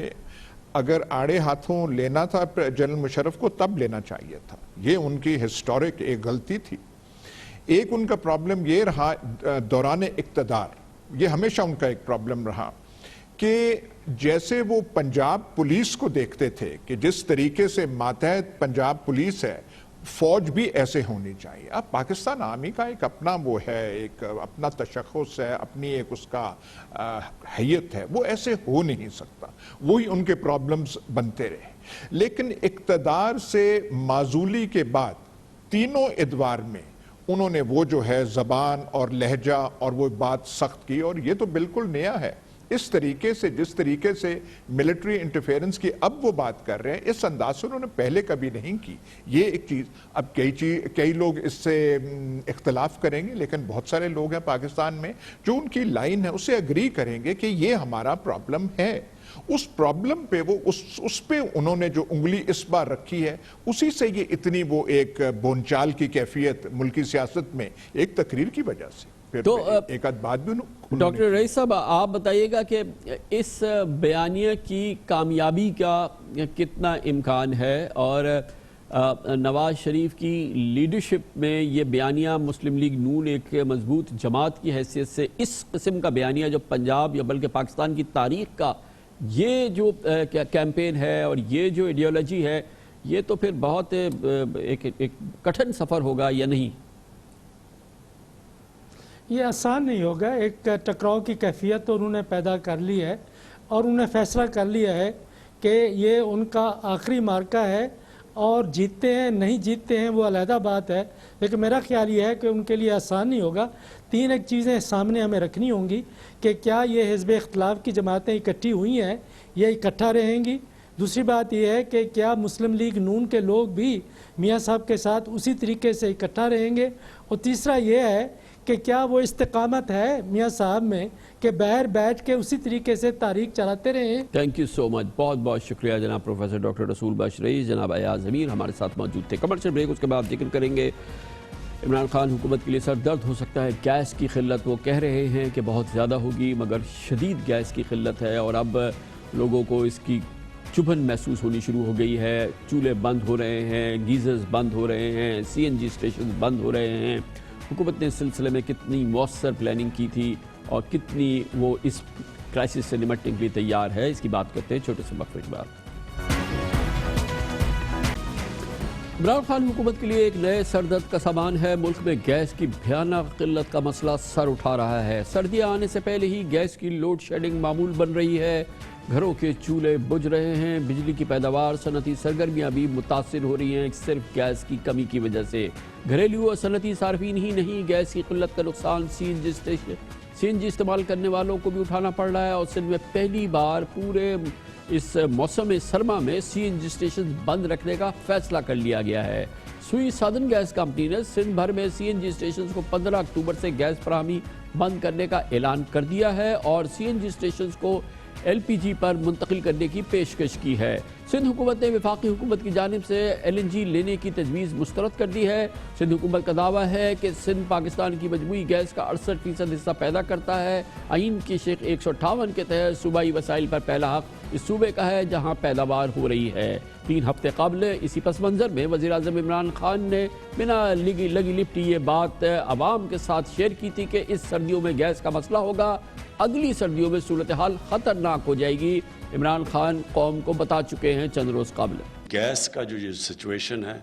اگر آڑے ہاتھوں لینا تھا جنرل مشرف کو تب لینا چاہیے تھا. یہ ان کی ہسٹورک ایک غلطی تھی. ایک ان کا پرابلم یہ رہا دوران اقتدار, یہ ہمیشہ ان کا ایک پرابلم رہا کہ جیسے وہ پنجاب پولیس کو دیکھتے تھے کہ جس طریقے سے ماتحت پنجاب پولیس ہے, فوج بھی ایسے ہونی چاہیے. اب پاکستان آرمی کا ایک اپنا وہ ہے, ایک اپنا تشخص ہے, اپنی ایک اس کا حیت ہے, وہ ایسے ہو نہیں سکتا. وہی ان کے پرابلمز بنتے رہے. لیکن اقتدار سے معزولی کے بعد تینوں ادوار میں انہوں نے وہ جو ہے زبان اور لہجہ اور وہ بات سخت کی, اور یہ تو بالکل نیا ہے. اس طریقے سے جس طریقے سے ملٹری انٹرفیرنس کی اب وہ بات کر رہے ہیں, اس انداز سے انہوں نے پہلے کبھی نہیں کی. یہ ایک چیز. اب کئی لوگ اس سے اختلاف کریں گے, لیکن بہت سارے لوگ ہیں پاکستان میں جو ان کی لائن ہے اسے اگری کریں گے کہ یہ ہمارا پرابلم ہے. اس پرابلم پہ وہ اس پہ انہوں نے جو انگلی اس بار رکھی ہے, اسی سے یہ اتنی وہ ایک بونچال کی کیفیت ملکی سیاست میں ایک تقریر کی وجہ سے. تو ایک آدھ بات بھی ڈاکٹر رئیس صاحب, آپ بتائیے گا کہ اس بیانیہ کی کامیابی کا کتنا امکان ہے, اور نواز شریف کی لیڈرشپ میں یہ بیانیہ مسلم لیگ نون ایک مضبوط جماعت کی حیثیت سے اس قسم کا بیانیہ جو پنجاب یا بلکہ پاکستان کی تاریخ کا یہ جو کیمپین ہے اور یہ جو ایڈیالوجی ہے, یہ تو پھر بہت ایک کٹھن سفر ہوگا یا نہیں؟ یہ آسان نہیں ہوگا. ایک ٹکراؤ کی کیفیت تو انہوں نے پیدا کر لی ہے, اور انہوں نے فیصلہ کر لیا ہے کہ یہ ان کا آخری مارکہ ہے, اور جیتتے ہیں نہیں جیتتے ہیں وہ علیحدہ بات ہے. لیکن میرا خیال یہ ہے کہ ان کے لیے آسان نہیں ہوگا. تین ایک چیزیں سامنے ہمیں رکھنی ہوں گی کہ کیا یہ حزب اختلاف کی جماعتیں اکٹھی ہوئی ہیں, یہ اکٹھا رہیں گی. دوسری بات یہ ہے کہ کیا مسلم لیگ نون کے لوگ بھی میاں صاحب کے ساتھ اسی طریقے سے اکٹھا رہیں گے. اور تیسرا یہ ہے کہ کیا وہ استقامت ہے میاں صاحب میں کہ باہر بیٹھ کے اسی طریقے سے تاریخ چلاتے رہیں. تھینک یو سو مچ, بہت بہت شکریہ جناب پروفیسر ڈاکٹر رسول بخش رئیس. جناب ایاز امیر ہمارے ساتھ موجود تھے. کمرشل بریک, اس کے بعد ذکر کریں گے عمران خان حکومت کے لیے سر درد ہو سکتا ہے گیس کی قلت. وہ کہہ رہے ہیں کہ بہت زیادہ ہوگی, مگر شدید گیس کی قلت ہے, اور اب لوگوں کو اس کی چبھن محسوس ہونی شروع ہو گئی ہے. چولہے بند ہو رہے ہیں, گیزرز بند ہو رہے ہیں, CNG اسٹیشن بند ہو رہے ہیں. حکومت نے اس سلسلے میں کتنی مؤثر پلاننگ کی تھی اور کتنی وہ اس کرائسس سے نمٹنے کے لیے تیار ہے, اس کی بات کرتے ہیں چھوٹے سے وقفے کے بعد. عمران خان حکومت کے لیے ایک نئے سردرد کا سامان ہے. ملک میں گیس کی بھیانک قلت کا مسئلہ سر اٹھا رہا ہے. سردیاں آنے سے پہلے ہی گیس کی لوڈ شیڈنگ معمول بن رہی ہے. گھروں کے چولہے بجھ رہے ہیں. بجلی کی پیداوار, صنعتی سرگرمیاں بھی متاثر ہو رہی ہیں صرف گیس کی کمی کی وجہ سے. گھریلو اور صنعتی صارفین ہی نہیں, گیس کی قلت کا نقصان CNG استعمال کرنے والوں کو بھی اٹھانا پڑ رہا ہے. اور سندھ میں پہلی بار پورے اس موسم سرما میں CNG اسٹیشن بند رکھنے کا فیصلہ کر لیا گیا ہے. سوئی سادن گیس کمپنی نے سندھ بھر میں CNG اسٹیشنز کو 15 اکتوبر سے گیس فراہمی بند کرنے کا اعلان کر دیا ہے, اور CNG اسٹیشنز کو LPG پر منتقل کرنے کی پیشکش کی ہے. سندھ حکومت نے وفاقی حکومت کی جانب سے LNG لینے کی تجویز مسترد کر دی ہے. سندھ حکومت کا دعویٰ ہے کہ سندھ پاکستان کی مجموعی گیس کا 68% حصہ پیدا کرتا ہے. آئین کی شق 158 کے تحت صوبائی وسائل پر پہلا حق اس صوبے کا ہے جہاں پیداوار ہو رہی ہے. 3 ہفتے قبل اسی پس منظر میں وزیر اعظم عمران خان نے بنا لگی لپٹی یہ بات عوام کے ساتھ شیئر کی تھی کہ اس سردیوں میں گیس کا مسئلہ ہوگا, اگلی سردیوں میں صورتحال خطرناک ہو جائے گی. عمران خان قوم کو بتا چکے ہیں چند روز قبل. گیس کا جو سچویشن ہے,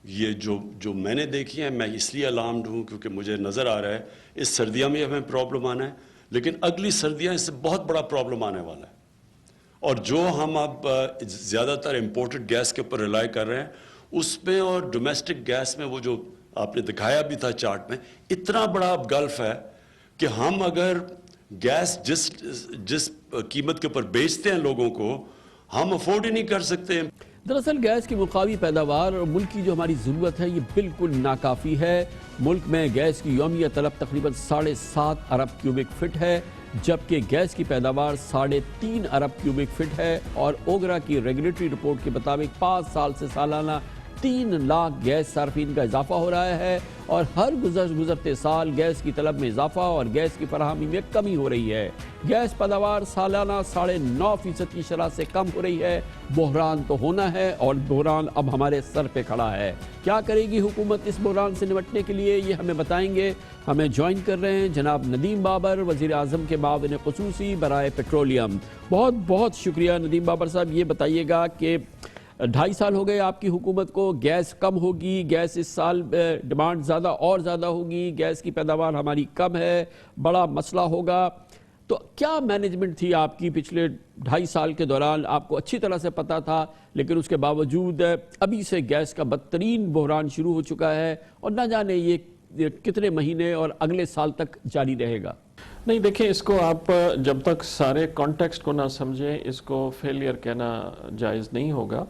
یہ جو میں نے دیکھی ہے, میں اس لیے الارمڈ ہوں کیونکہ مجھے نظر آ رہا ہے اس سردیاں میں ہمیں پرابلم آنا ہے, لیکن اگلی سردیاں اس سے بہت بڑا پرابلم آنے والا ہے. اور جو ہم اب زیادہ تر امپورٹڈ گیس کے اوپر ریلائی کر رہے ہیں اس میں, اور ڈومیسٹک گیس میں, وہ جو آپ نے دکھایا بھی تھا چارٹ میں, اتنا بڑا گلف ہے کہ ہم اگر گیس جس قیمت کے اوپر بیچتے ہیں لوگوں کو, ہم افورڈ ہی نہیں کر سکتے. دراصل گیس کی مقامی پیداوار اور ملک کی جو ہماری ضرورت ہے یہ بالکل ناکافی ہے. ملک میں گیس کی یومیہ طلب تقریباً 7.5 ارب کیوبک فٹ ہے, جبکہ گیس کی پیداوار 3.5 ارب کیوبک فٹ ہے. اور اوگرا کی ریگولیٹری رپورٹ کے مطابق 5 سال سے سالانہ 3 لاکھ گیس صارفین کا اضافہ ہو رہا ہے اور ہر گزرتے سال گیس کی طلب میں اضافہ اور گیس کی فراہمی میں کمی ہو رہی ہے۔ گیس پیداوار سالانہ 9.5% کی شرح سے کم ہو رہی ہے۔ بحران تو ہونا ہے اور بحران اب ہمارے سر پہ کھڑا ہے۔ کیا کرے گی حکومت اس بحران سے نمٹنے کے لیے، یہ ہمیں بتائیں گے۔ ہمیں جوائن کر رہے ہیں جناب ندیم بابر، وزیر اعظم کے معاون خصوصی برائے پیٹرولیم۔ بہت بہت شکریہ ندیم بابر صاحب۔ یہ بتائیے گا کہ 2.5 سال ہو گئے آپ کی حکومت کو، گیس کم ہوگی، گیس اس سال ڈیمانڈ زیادہ ہوگی، گیس کی پیداوار ہماری کم ہے، بڑا مسئلہ ہوگا، تو کیا مینجمنٹ تھی آپ کی پچھلے 2.5 سال کے دوران؟ آپ کو اچھی طرح سے پتا تھا، لیکن اس کے باوجود ابھی سے گیس کا بدترین بحران شروع ہو چکا ہے اور نہ جانے یہ کتنے مہینے اور اگلے سال تک جاری رہے گا۔ نہیں دیکھیں، اس کو آپ جب تک سارے کانٹیکسٹ کو نہ سمجھیں اس کو فیلئر کہنا جائز نہیں ہوگا۔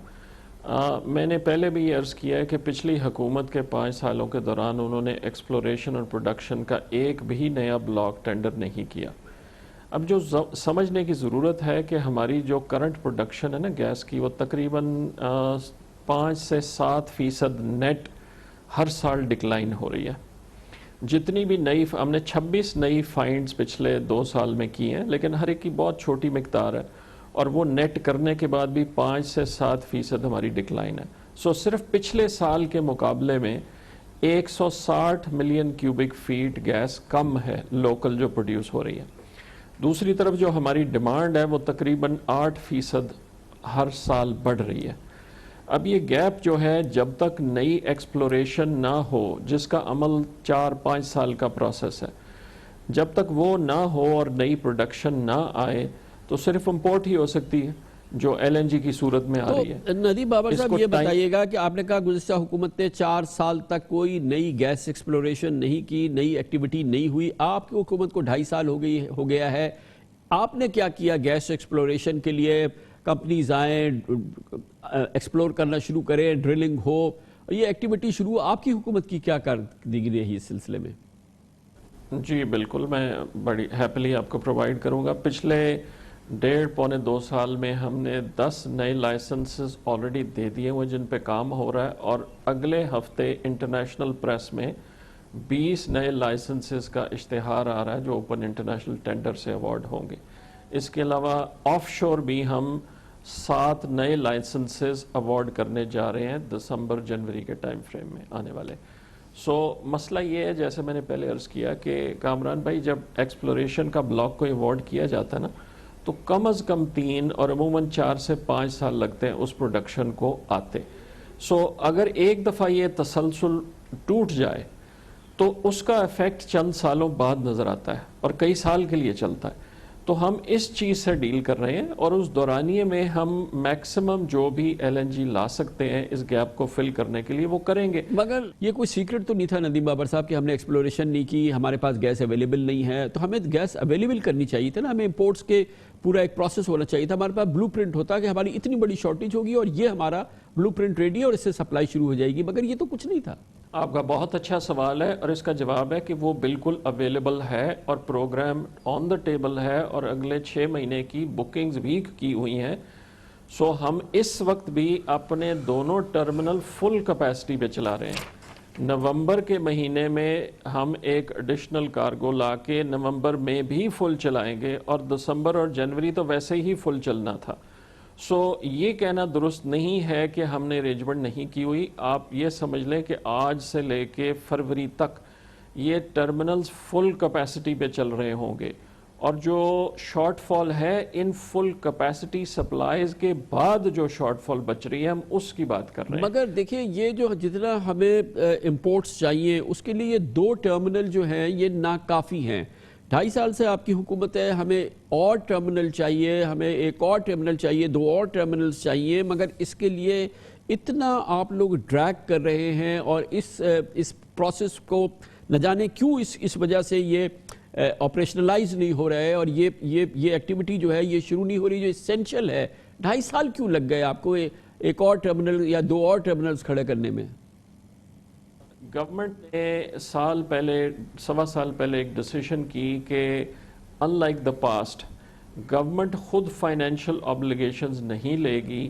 میں نے پہلے بھی یہ عرض کیا ہے کہ پچھلی حکومت کے 5 سالوں کے دوران انہوں نے ایکسپلوریشن اور پروڈکشن کا ایک بھی نیا بلاک ٹینڈر نہیں کیا۔ اب جو سمجھنے کی ضرورت ہے کہ ہماری جو کرنٹ پروڈکشن ہے نا گیس کی، وہ تقریباً 5 سے 7% نیٹ ہر سال ڈکلائن ہو رہی ہے۔ جتنی بھی ہم نے 26 نئی فائنڈز پچھلے 2 سال میں کی ہیں، لیکن ہر ایک کی بہت چھوٹی مقدار ہے اور وہ نیٹ کرنے کے بعد بھی 5 سے 7% ہماری ڈکلائن ہے۔ صرف پچھلے سال کے مقابلے میں 160 ملین کیوبک فیٹ گیس کم ہے لوکل جو پروڈیوس ہو رہی ہے۔ دوسری طرف جو ہماری ڈیمانڈ ہے وہ تقریباً 8% ہر سال بڑھ رہی ہے۔ اب یہ گیپ جو ہے جب تک نئی ایکسپلوریشن نہ ہو، جس کا عمل 4-5 سال کا پروسیس ہے، جب تک وہ نہ ہو اور نئی پروڈکشن نہ آئے تو صرف امپورٹ ہی ہو سکتی ہے جو LNG کی صورت میں آ رہی ہے۔ ندیم بابر صاحب یہ بتائیے گا کہ آپ نے کہا گزشتہ حکومت نے 4 سال تک کوئی نئی گیس ایکسپلوریشن نہیں کی، نئی ایکٹیویٹی نہیں ہوئی۔ آپ کی حکومت کو 2.5 سال ہو گیا ہے، آپ نے کیا کیا گیس ایکسپلوریشن کے لیے؟ کمپنیز آئیں، ایکسپلور کرنا شروع کریں، ڈرلنگ ہو، یہ ایکٹیویٹی شروع، آپ کی حکومت کی کیا کارکردگی رہی اس سلسلے میں؟ جی بالکل، میں بڑی ہیپیلی آپ کو پرووائڈ کروں گا۔ پچھلے 1.5-2 سال میں ہم نے 10 نئے لائسنسز آلریڈی دے دیے ہوئے جن پہ کام ہو رہا ہے، اور اگلے ہفتے انٹرنیشنل پریس میں 20 نئے لائسنسز کا اشتہار آ رہا ہے جو اوپن انٹرنیشنل ٹینڈر سے ایوارڈ ہوں گے۔ اس کے علاوہ آف شور بھی ہم 7 نئے لائسنسز ایوارڈ کرنے جا رہے ہیں دسمبر-جنوری کے ٹائم فریم میں آنے والے۔ مسئلہ یہ ہے، جیسے میں نے پہلے عرض کیا کہ کامران بھائی، جب ایکسپلوریشن کا بلاک کو ایوارڈ کیا جاتا ہے نا، تو کم از کم 3 اور عموماً 4 سے 5 سال لگتے ہیں اس پروڈکشن کو آتے۔ اگر ایک دفعہ یہ تسلسل ٹوٹ جائے تو اس کا ایفیکٹ چند سالوں بعد نظر آتا ہے اور کئی سال کے لیے چلتا ہے۔ تو ہم اس چیز سے ڈیل کر رہے ہیں اور اس دورانیے میں ہم میکسیمم جو بھی LNG لا سکتے ہیں اس گیپ کو فل کرنے کے لیے وہ کریں گے۔ مگر یہ کوئی سیکرٹ تو نہیں تھا ندیم بابر صاحب کہ ہم نے ایکسپلوریشن نہیں کی، ہمارے پاس گیس اویلیبل نہیں ہے، تو ہمیں گیس اویلیبل کرنی چاہیے تھا نا، ہمیں امپورٹس کے پورا ایک پروسیس ہونا چاہیے تھا، ہمارے پاس بلو پرنٹ ہوتا کہ ہماری اتنی بڑی شارٹیج ہوگی اور یہ ہمارا بلو پرنٹ ریڈی ہے اور اس سے سپلائی شروع ہو جائے گی، مگر یہ تو کچھ نہیں تھا۔ آپ کا بہت اچھا سوال ہے اور اس کا جواب ہے کہ وہ بالکل اویلیبل ہے اور پروگرام آن دا ٹیبل ہے اور اگلے 6 مہینے کی بکنگز بھی کی ہوئی ہیں۔ ہم اس وقت بھی اپنے دونوں ٹرمینل فل کیپیسٹی پہ چلا رہے ہیں۔ نومبر کے مہینے میں ہم ایک ایڈیشنل کارگو لا کے نومبر میں بھی فل چلائیں گے اور دسمبر اور جنوری تو ویسے ہی فل چلنا تھا۔ یہ کہنا درست نہیں ہے کہ ہم نے ارینجمنٹ نہیں کی ہوئی۔ آپ یہ سمجھ لیں کہ آج سے لے کے فروری تک یہ ٹرمینلز فل کیپیسٹی پہ چل رہے ہوں گے، اور جو شارٹ فال ہے ان فل کیپیسٹی سپلائیز کے بعد جو شارٹ فال بچ رہی ہے ہم اس کی بات کر رہے ہیں۔ مگر دیکھیں، یہ جو جتنا ہمیں امپورٹس چاہیے اس کے لیے 2 ٹرمینل جو ہیں یہ ناکافی ہیں۔ 2.5 سال سے آپ کی حکومت ہے، ہمیں اور ٹرمینل چاہیے، ہمیں ایک اور ٹرمینل چاہیے، 2 اور ٹرمینلز چاہیے، مگر اس کے لیے اتنا آپ لوگ ڈریگ کر رہے ہیں اور اس پروسیس کو نہ جانے کیوں اس وجہ سے یہ آپریشنلائز نہیں ہو رہا ہے اور یہ ایکٹیویٹی جو ہے یہ شروع نہیں ہو رہی جو اسینشل ہے۔ 2.5 سال کیوں لگ گئے آپ کو ایک اور ٹرمینل یا 2 اور ٹرمینلز کھڑے کرنے میں؟ گورنمنٹ نے سوا سال پہلے ایک ڈیسیشن کی کہ in like the past government خود فائنینشیل آبلیگیشنز نہیں لے گی،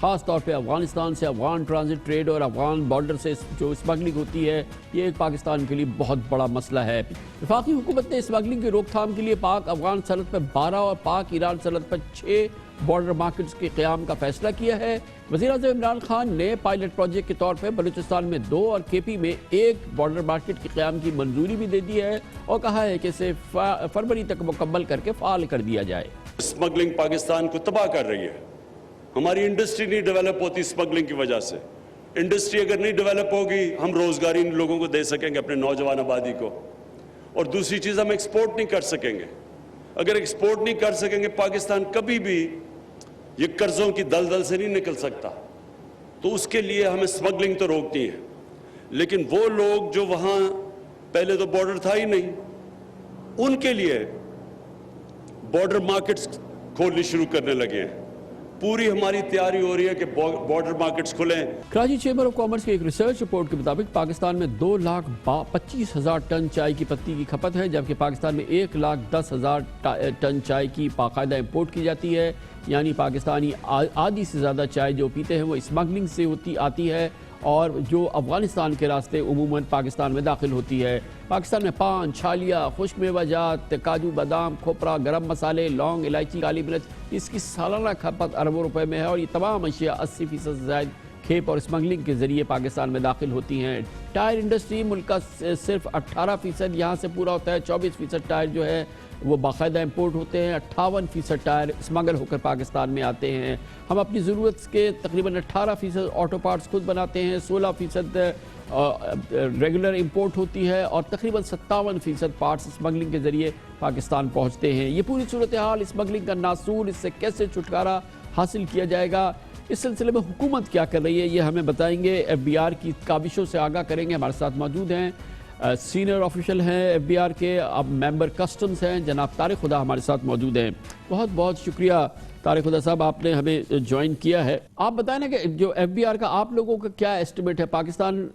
خاص طور پہ افغانستان سے افغان ٹرانزٹ ٹریڈ اور افغان بارڈر سے جو اسمگلنگ ہوتی ہے، یہ ایک پاکستان کے لیے بہت بڑا مسئلہ ہے۔ وفاقی حکومت نے اسمگلنگ کی روک تھام کے لیے پاک افغان سرحد پر 12 اور پاک ایران سرحد پر 6 بارڈر مارکیٹس کے قیام کا فیصلہ کیا ہے۔ وزیر اعظم عمران خان نے پائلٹ پروجیکٹ کے طور پر بلوچستان میں 2 اور کے پی میں 1 بارڈر مارکیٹ کے قیام کی منظوری بھی دے دی ہے اور کہا ہے کہ اسے فروری تک مکمل کر کے فعال کر دیا جائے۔ اسمگلنگ پاکستان کو تباہ کر رہی ہے، ہماری انڈسٹری نہیں ڈیولپ ہوتی اسمگلنگ کی وجہ سے۔ انڈسٹری اگر نہیں ڈیولپ ہوگی ہم روزگاری ان لوگوں کو دے سکیں گے، اپنے نوجوان آبادی کو، اور دوسری چیز ہم ایکسپورٹ نہیں کر سکیں گے۔ اگر ایکسپورٹ نہیں کر سکیں گے پاکستان کبھی بھی یہ قرضوں کی دلدل سے نہیں نکل سکتا، تو اس کے لیے ہمیں اسمگلنگ تو روکنی ہے۔ لیکن وہ لوگ جو وہاں پہلے تو بارڈر تھا ہی نہیں، ان کے لیے بارڈر مارکیٹس کھولنی شروع کرنے لگے ہیں۔ پوری ہماری تیاری ہو رہی ہے کہ بارڈر مارکیٹس کھلیں۔ کراچی چیمبر آف کامرس کی ایک ریسرچ رپورٹ کے مطابق پاکستان میں 2,25,000 ٹن چائے کی پتی کی کھپت ہے، جبکہ پاکستان میں 1,10,000 ٹن چائے کی باقاعدہ امپورٹ کی جاتی ہے، یعنی پاکستانی آدھی سے زیادہ چائے جو پیتے ہیں وہ اسمگلنگ سے آتی ہے اور جو افغانستان کے راستے عموماً پاکستان میں داخل ہوتی ہے۔ پاکستان میں پان، چھالیاں، خشک میوہ جات، کاجو بادام، کھوپرا، گرم مسالے، لونگ، الائچی، کالی مرچ، اس کی سالانہ کھپت اربوں روپے میں ہے اور یہ تمام اشیاء 80% سے زائد کھیپ اور اسمگلنگ کے ذریعے پاکستان میں داخل ہوتی ہیں۔ ٹائر انڈسٹری ملک کا صرف 18% یہاں سے پورا ہوتا ہے، 24% ٹائر جو ہے وہ باقاعدہ امپورٹ ہوتے ہیں، 58% ٹائر اسمگل ہو کر پاکستان میں آتے ہیں۔ ہم اپنی ضرورت کے تقریباً 18% آٹو پارٹس خود بناتے ہیں، 16% ریگولر امپورٹ ہوتی ہے اور تقریباً 57% پارٹس اسمگلنگ کے ذریعے پاکستان پہنچتے ہیں۔ یہ پوری صورتحال، اسمگلنگ کا ناسور، اس سے کیسے چھٹکارا حاصل کیا جائے گا، اس سلسلے میں حکومت کیا کر رہی ہے، یہ ہمیں بتائیں گے، ایف بی آر کی کاوشوں سے آگاہ کریں گے۔ ہمارے ساتھ موجود ہیں سینئر آفیشل ہیں ایف بی آر کے، اب ممبر کسٹمز ہیں، جناب طارق خدا ہمارے ساتھ موجود ہیں۔ بہت بہت شکریہ طارق خدا صاحب، آپ نے ہمیں جوائن کیا ہے۔ آپ بتائیں نا کہ جو ایف بی آر کا آپ لوگوں کا کیا ایسٹیمیٹ ہے، پاکستان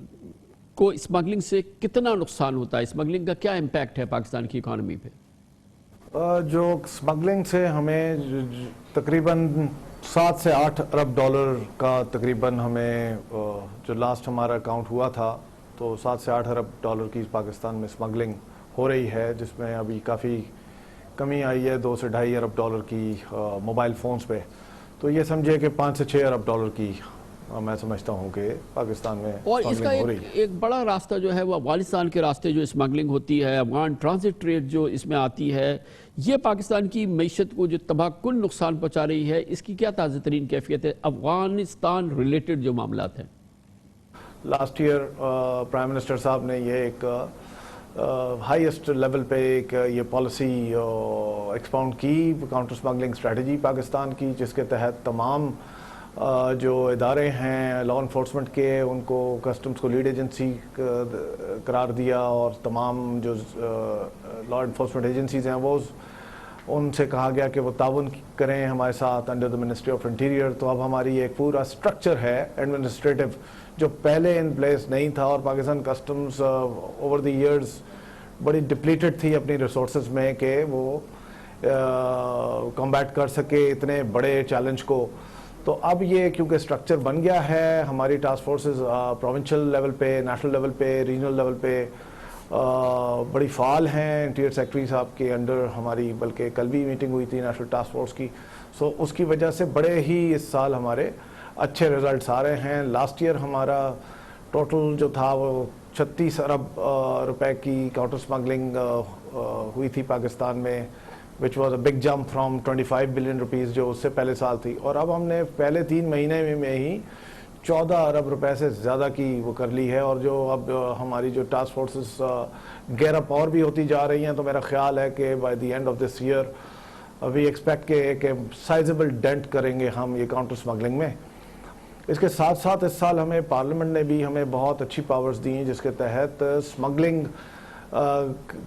کو اسمگلنگ سے کتنا نقصان ہوتا ہے، اسمگلنگ کا کیا امپیکٹ ہے پاکستان کی اکانومی پہ؟ جو اسمگلنگ سے ہمیں تقریباً 7 سے 8 ارب ڈالر کا تقریباً ہمیں جو لاسٹ ہمارا اکاؤنٹ ہوا تھا تو 7 سے 8 ارب ڈالر کی پاکستان میں اسمگلنگ ہو رہی ہے، جس میں ابھی کافی کمی آئی ہے 2 سے 2.5 ارب ڈالر کی موبائل فونز پہ، تو یہ سمجھے کہ 5 سے 6 ارب ڈالر کی میں سمجھتا ہوں کہ پاکستان میں اور اس کا ایک بڑا راستہ جو ہے وہ افغانستان کے راستے جو اسمگلنگ ہوتی ہے، افغان ٹرانزٹ ٹریڈ جو اس میں آتی ہے، یہ پاکستان کی معیشت کو جو تباہ کن نقصان پہنچا رہی ہے، اس کی کیا تازہ ترین کیفیت ہے افغانستان ریلیٹڈ جو معاملات ہیں؟ لاسٹ ایئر پرائم منسٹر صاحب نے یہ ایک ہائیسٹ لیول پہ ایک یہ پالیسی ایکسپاؤنڈ کی، کاؤنٹر اسمگلنگ اسٹریٹجی پاکستان کی، جس کے تحت تمام جو ادارے ہیں لا انفورسمنٹ کے، ان کو کسٹمز کو لیڈ ایجنسی قرار دیا اور تمام جو لا انفورسمنٹ ایجنسیز ہیں وہ ان سے کہا گیا کہ وہ تعاون کریں ہمارے ساتھ under the ministry of interior. تو اب ہماری ایک پورا اسٹرکچر ہے ایڈمنسٹریٹو جو پہلے ان پلیس نہیں تھا، اور Pakistan customs over the years بڑی ڈپلیٹڈ تھی اپنی ریسورسز میں کہ وہ کمبیٹ کر سکے اتنے بڑے چیلنج کو۔ تو اب یہ کیونکہ اسٹرکچر بن گیا ہے، ہماری ٹاسک فورسز پروونشل لیول پہ، نیشنل لیول پہ، ریجنل لیول پہ بڑی فعال ہیں، انٹیریئر سیکرٹری صاحب کے انڈر ہماری بلکہ کل بھی میٹنگ ہوئی تھی نیشنل ٹاسک فورس کی، سو اس کی وجہ سے بڑے ہی اس سال ہمارے اچھے ریزلٹس آ رہے ہیں۔ لاسٹ ایئر ہمارا ٹوٹل جو تھا وہ 36 ارب روپے کی کاؤنٹر اسمگلنگ ہوئی تھی پاکستان میں، which was a big jump from 25 billion rupees جو اس سے پہلے سال تھی، اور اب ہم نے پہلے 3 مہینے میں ہی 14 ارب روپے سے زیادہ کی وہ کر لی ہے، اور جو اب ہماری جو ٹاسک فورسز گیئر اپ اور بھی ہوتی جا رہی ہیں، تو میرا خیال ہے کہ by the end of this year we expect کہ ایک سائزبل ڈینٹ کریں گے ہم یہ کاؤنٹر اسمگلنگ میں۔ اس کے ساتھ ساتھ اس سال ہمیں پارلیمنٹ نے بھی ہمیں بہت اچھی پاورز دی ہیں، جس کے تحت اسمگلنگ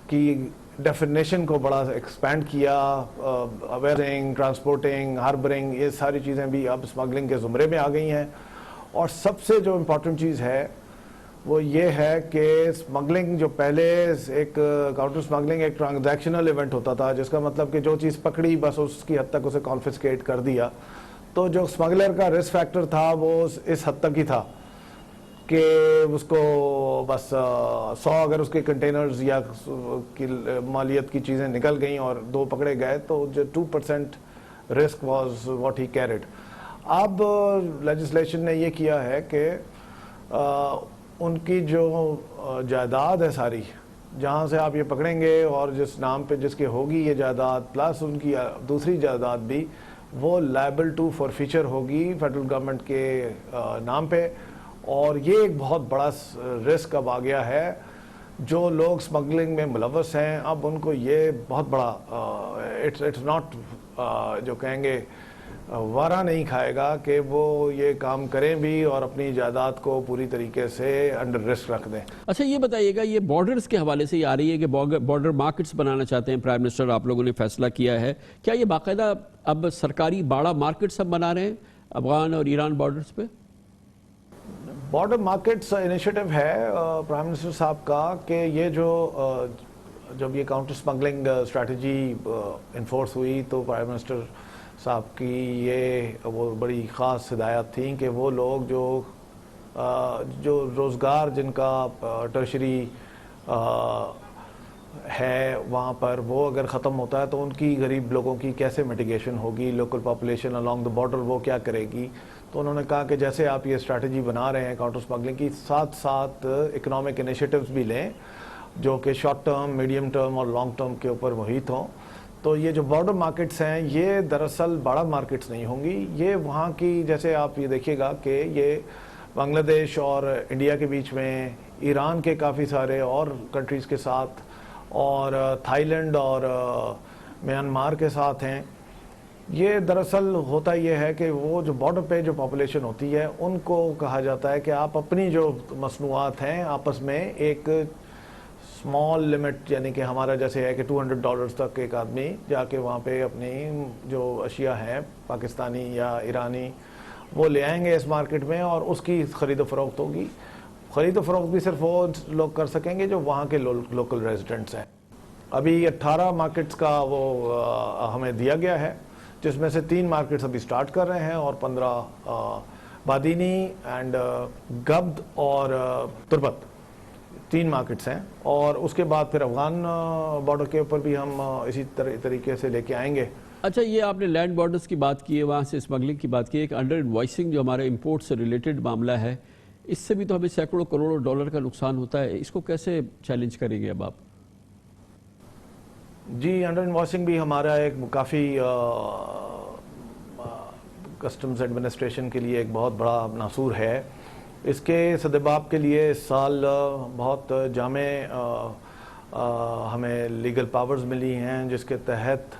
کی ڈیفینیشن کو بڑا ایکسپینڈ کیا، اویئرنگ، ٹرانسپورٹنگ، ہاربرنگ، یہ ساری چیزیں بھی اب اسمگلنگ کے زمرے میں آ گئی ہیں۔ اور سب سے جو امپورٹنٹ چیز ہے وہ یہ ہے کہ اسمگلنگ جو پہلے ایک کاؤنٹر اسمگلنگ ایک ٹرانزیکشنل ایونٹ ہوتا تھا، جس کا مطلب کہ جو چیز پکڑی بس اس کی حد تک اسے کانفسکیٹ کر دیا، تو جو اسمگلر کا رسک فیکٹر تھا وہ اس حد تک ہی تھا کہ اس کو بس 100 اگر اس کے کنٹینرز یا مالیت کی چیزیں نکل گئیں اور 2 پکڑے گئے تو جو 2% risk was what he carried. اب لیجسلیشن نے یہ کیا ہے کہ ان کی جو جائیداد ہے ساری, جہاں سے آپ یہ پکڑیں گے اور جس نام پہ جس کے ہوگی یہ جائیداد پلس ان کی دوسری جائیداد بھی, وہ لائبل ٹو فار فیچر ہوگی فیڈرل گورنمنٹ کے نام پہ. اور یہ ایک بہت بڑا رسک اب آ گیا ہے. جو لوگ اسمگلنگ میں ملوث ہیں اب ان کو یہ بہت بڑا اٹس ناٹ جو کہیں گے وارا نہیں کھائے گا کہ وہ یہ کام کریں بھی اور اپنی جائیداد کو پوری طریقے سے انڈر رسک رکھ دیں. اچھا یہ بتائیے گا, یہ بارڈرز کے حوالے سے یہ آ رہی ہے کہ بارڈر مارکٹس بنانا چاہتے ہیں پرائم منسٹر, آپ لوگوں نے فیصلہ کیا ہے, کیا یہ باقاعدہ اب سرکاری باڑا مارکٹس اب بنا رہے ہیں افغان اور ایران بارڈرز پہ؟ بارڈر مارکٹس انیشیٹو ہے پرائم منسٹر صاحب کا کہ یہ جو جب یہ کاؤنٹر اسمگلنگ اسٹریٹجی انفورس ہوئی تو پرائم منسٹر صاحب کی یہ وہ بڑی خاص ہدایات تھیں کہ وہ لوگ جو روزگار جن کا ٹرشری ہے وہاں پر وہ اگر ختم ہوتا ہے تو ان کی غریب لوگوں کی کیسے میٹیگیشن ہوگی, local population along the border وہ کیا کرے گی. تو انہوں نے کہا کہ جیسے آپ یہ اسٹریٹجی بنا رہے ہیں کاؤنٹر اسمگلنگ کی, ساتھ ساتھ اکنامک انیشیٹوز بھی لیں جو کہ شارٹ ٹرم, میڈیم ٹرم اور لانگ ٹرم کے اوپر محیط ہوں. تو یہ جو بارڈر مارکٹس ہیں یہ دراصل بڑا مارکٹس نہیں ہوں گی, یہ وہاں کی جیسے آپ یہ دیکھیے گا کہ یہ بنگلہ دیش اور انڈیا کے بیچ میں, ایران کے کافی سارے اور کنٹریز کے ساتھ, اور تھائی لینڈ اور میانمار کے ساتھ ہیں. یہ دراصل ہوتا یہ ہے کہ وہ جو بارڈر پہ جو پاپولیشن ہوتی ہے ان کو کہا جاتا ہے کہ آپ اپنی جو مصنوعات ہیں آپس میں ایک اسمال لمٹ, یعنی کہ ہمارا جیسے ہے کہ $200 تک ایک آدمی جا کے وہاں پہ اپنی جو اشیاء ہیں پاکستانی یا ایرانی وہ لے آئیں گے اس مارکیٹ میں اور اس کی خرید و فروخت ہوگی. خرید و فروخت بھی صرف وہ لوگ کر سکیں گے جو وہاں کے لوکل ریزیڈنٹس ہیں. ابھی 18 مارکٹس کا وہ ہمیں دیا گیا ہے جس میں سے 3 مارکٹس ابھی سٹارٹ کر رہے ہیں اور 15 بادینی اینڈ گبد اور تربت 3 مارکٹس ہیں. اور اس کے بعد پھر افغان بارڈر کے اوپر بھی ہم اسی طریقے سے لے کے آئیں گے. اچھا یہ آپ نے لینڈ بارڈرز کی بات کی ہے, وہاں سے اسمگلنگ کی بات کی ہے, ایک انڈر انوائسنگ جو ہمارے امپورٹ سے ریلیٹڈ معاملہ ہے, اس سے بھی تو ہمیں سینکڑوں کروڑوں ڈالر کا نقصان ہوتا ہے, اس کو کیسے چیلنج کریں گے اب آپ؟ جی انڈر انوائسنگ بھی ہمارا ایک کافی کسٹمز ایڈمنسٹریشن کے لیے ایک بہت بڑا ناسور ہے. اس کے سدباب کے لیے اس سال بہت جامع ہمیں لیگل پاورز ملی ہیں جس کے تحت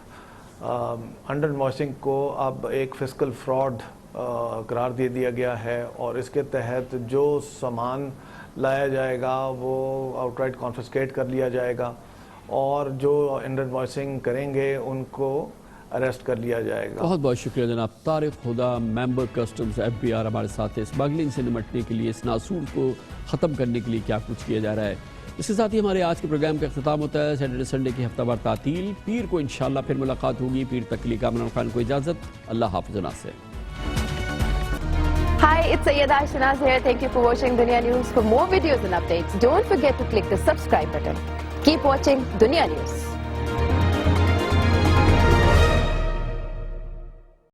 انڈر انوائسنگ کو اب ایک فسکل فراڈ قرار دے دیا گیا ہے, اور اس کے تحت جو سامان لایا جائے گا وہ آؤٹ رائٹ کانفسکیٹ کر لیا جائے گا, اور جو انڈر انوائسنگ کریں گے ان کو اریسٹ کر لیا جائے گا. بہت بہت شکریہ جناب طارق خدا, ممبر کسٹمز FBR ہمارے ساتھ ہے. اسمگلنگ سے نمٹنے کے لیے, اس ناسور کو ختم کرنے کے لیے کیا کچھ کیا جا رہا ہے. اس کے ساتھ ہی ہمارے آج کے پروگرام کا اختتام ہوتا ہے. سیٹرڈے سنڈے کی ہفتہ وار تعطیل, پیر کو انشاءاللہ پھر ملاقات ہوگی. پیر تک کے لیے کامران خان کو اجازت, اللہ حافظ ناصر. Hi, it's Sayyeda Shanaz here. Thank you for watching Dunya News. For more videos and updates, don't forget to click the subscribe button. Keep watching Dunya News.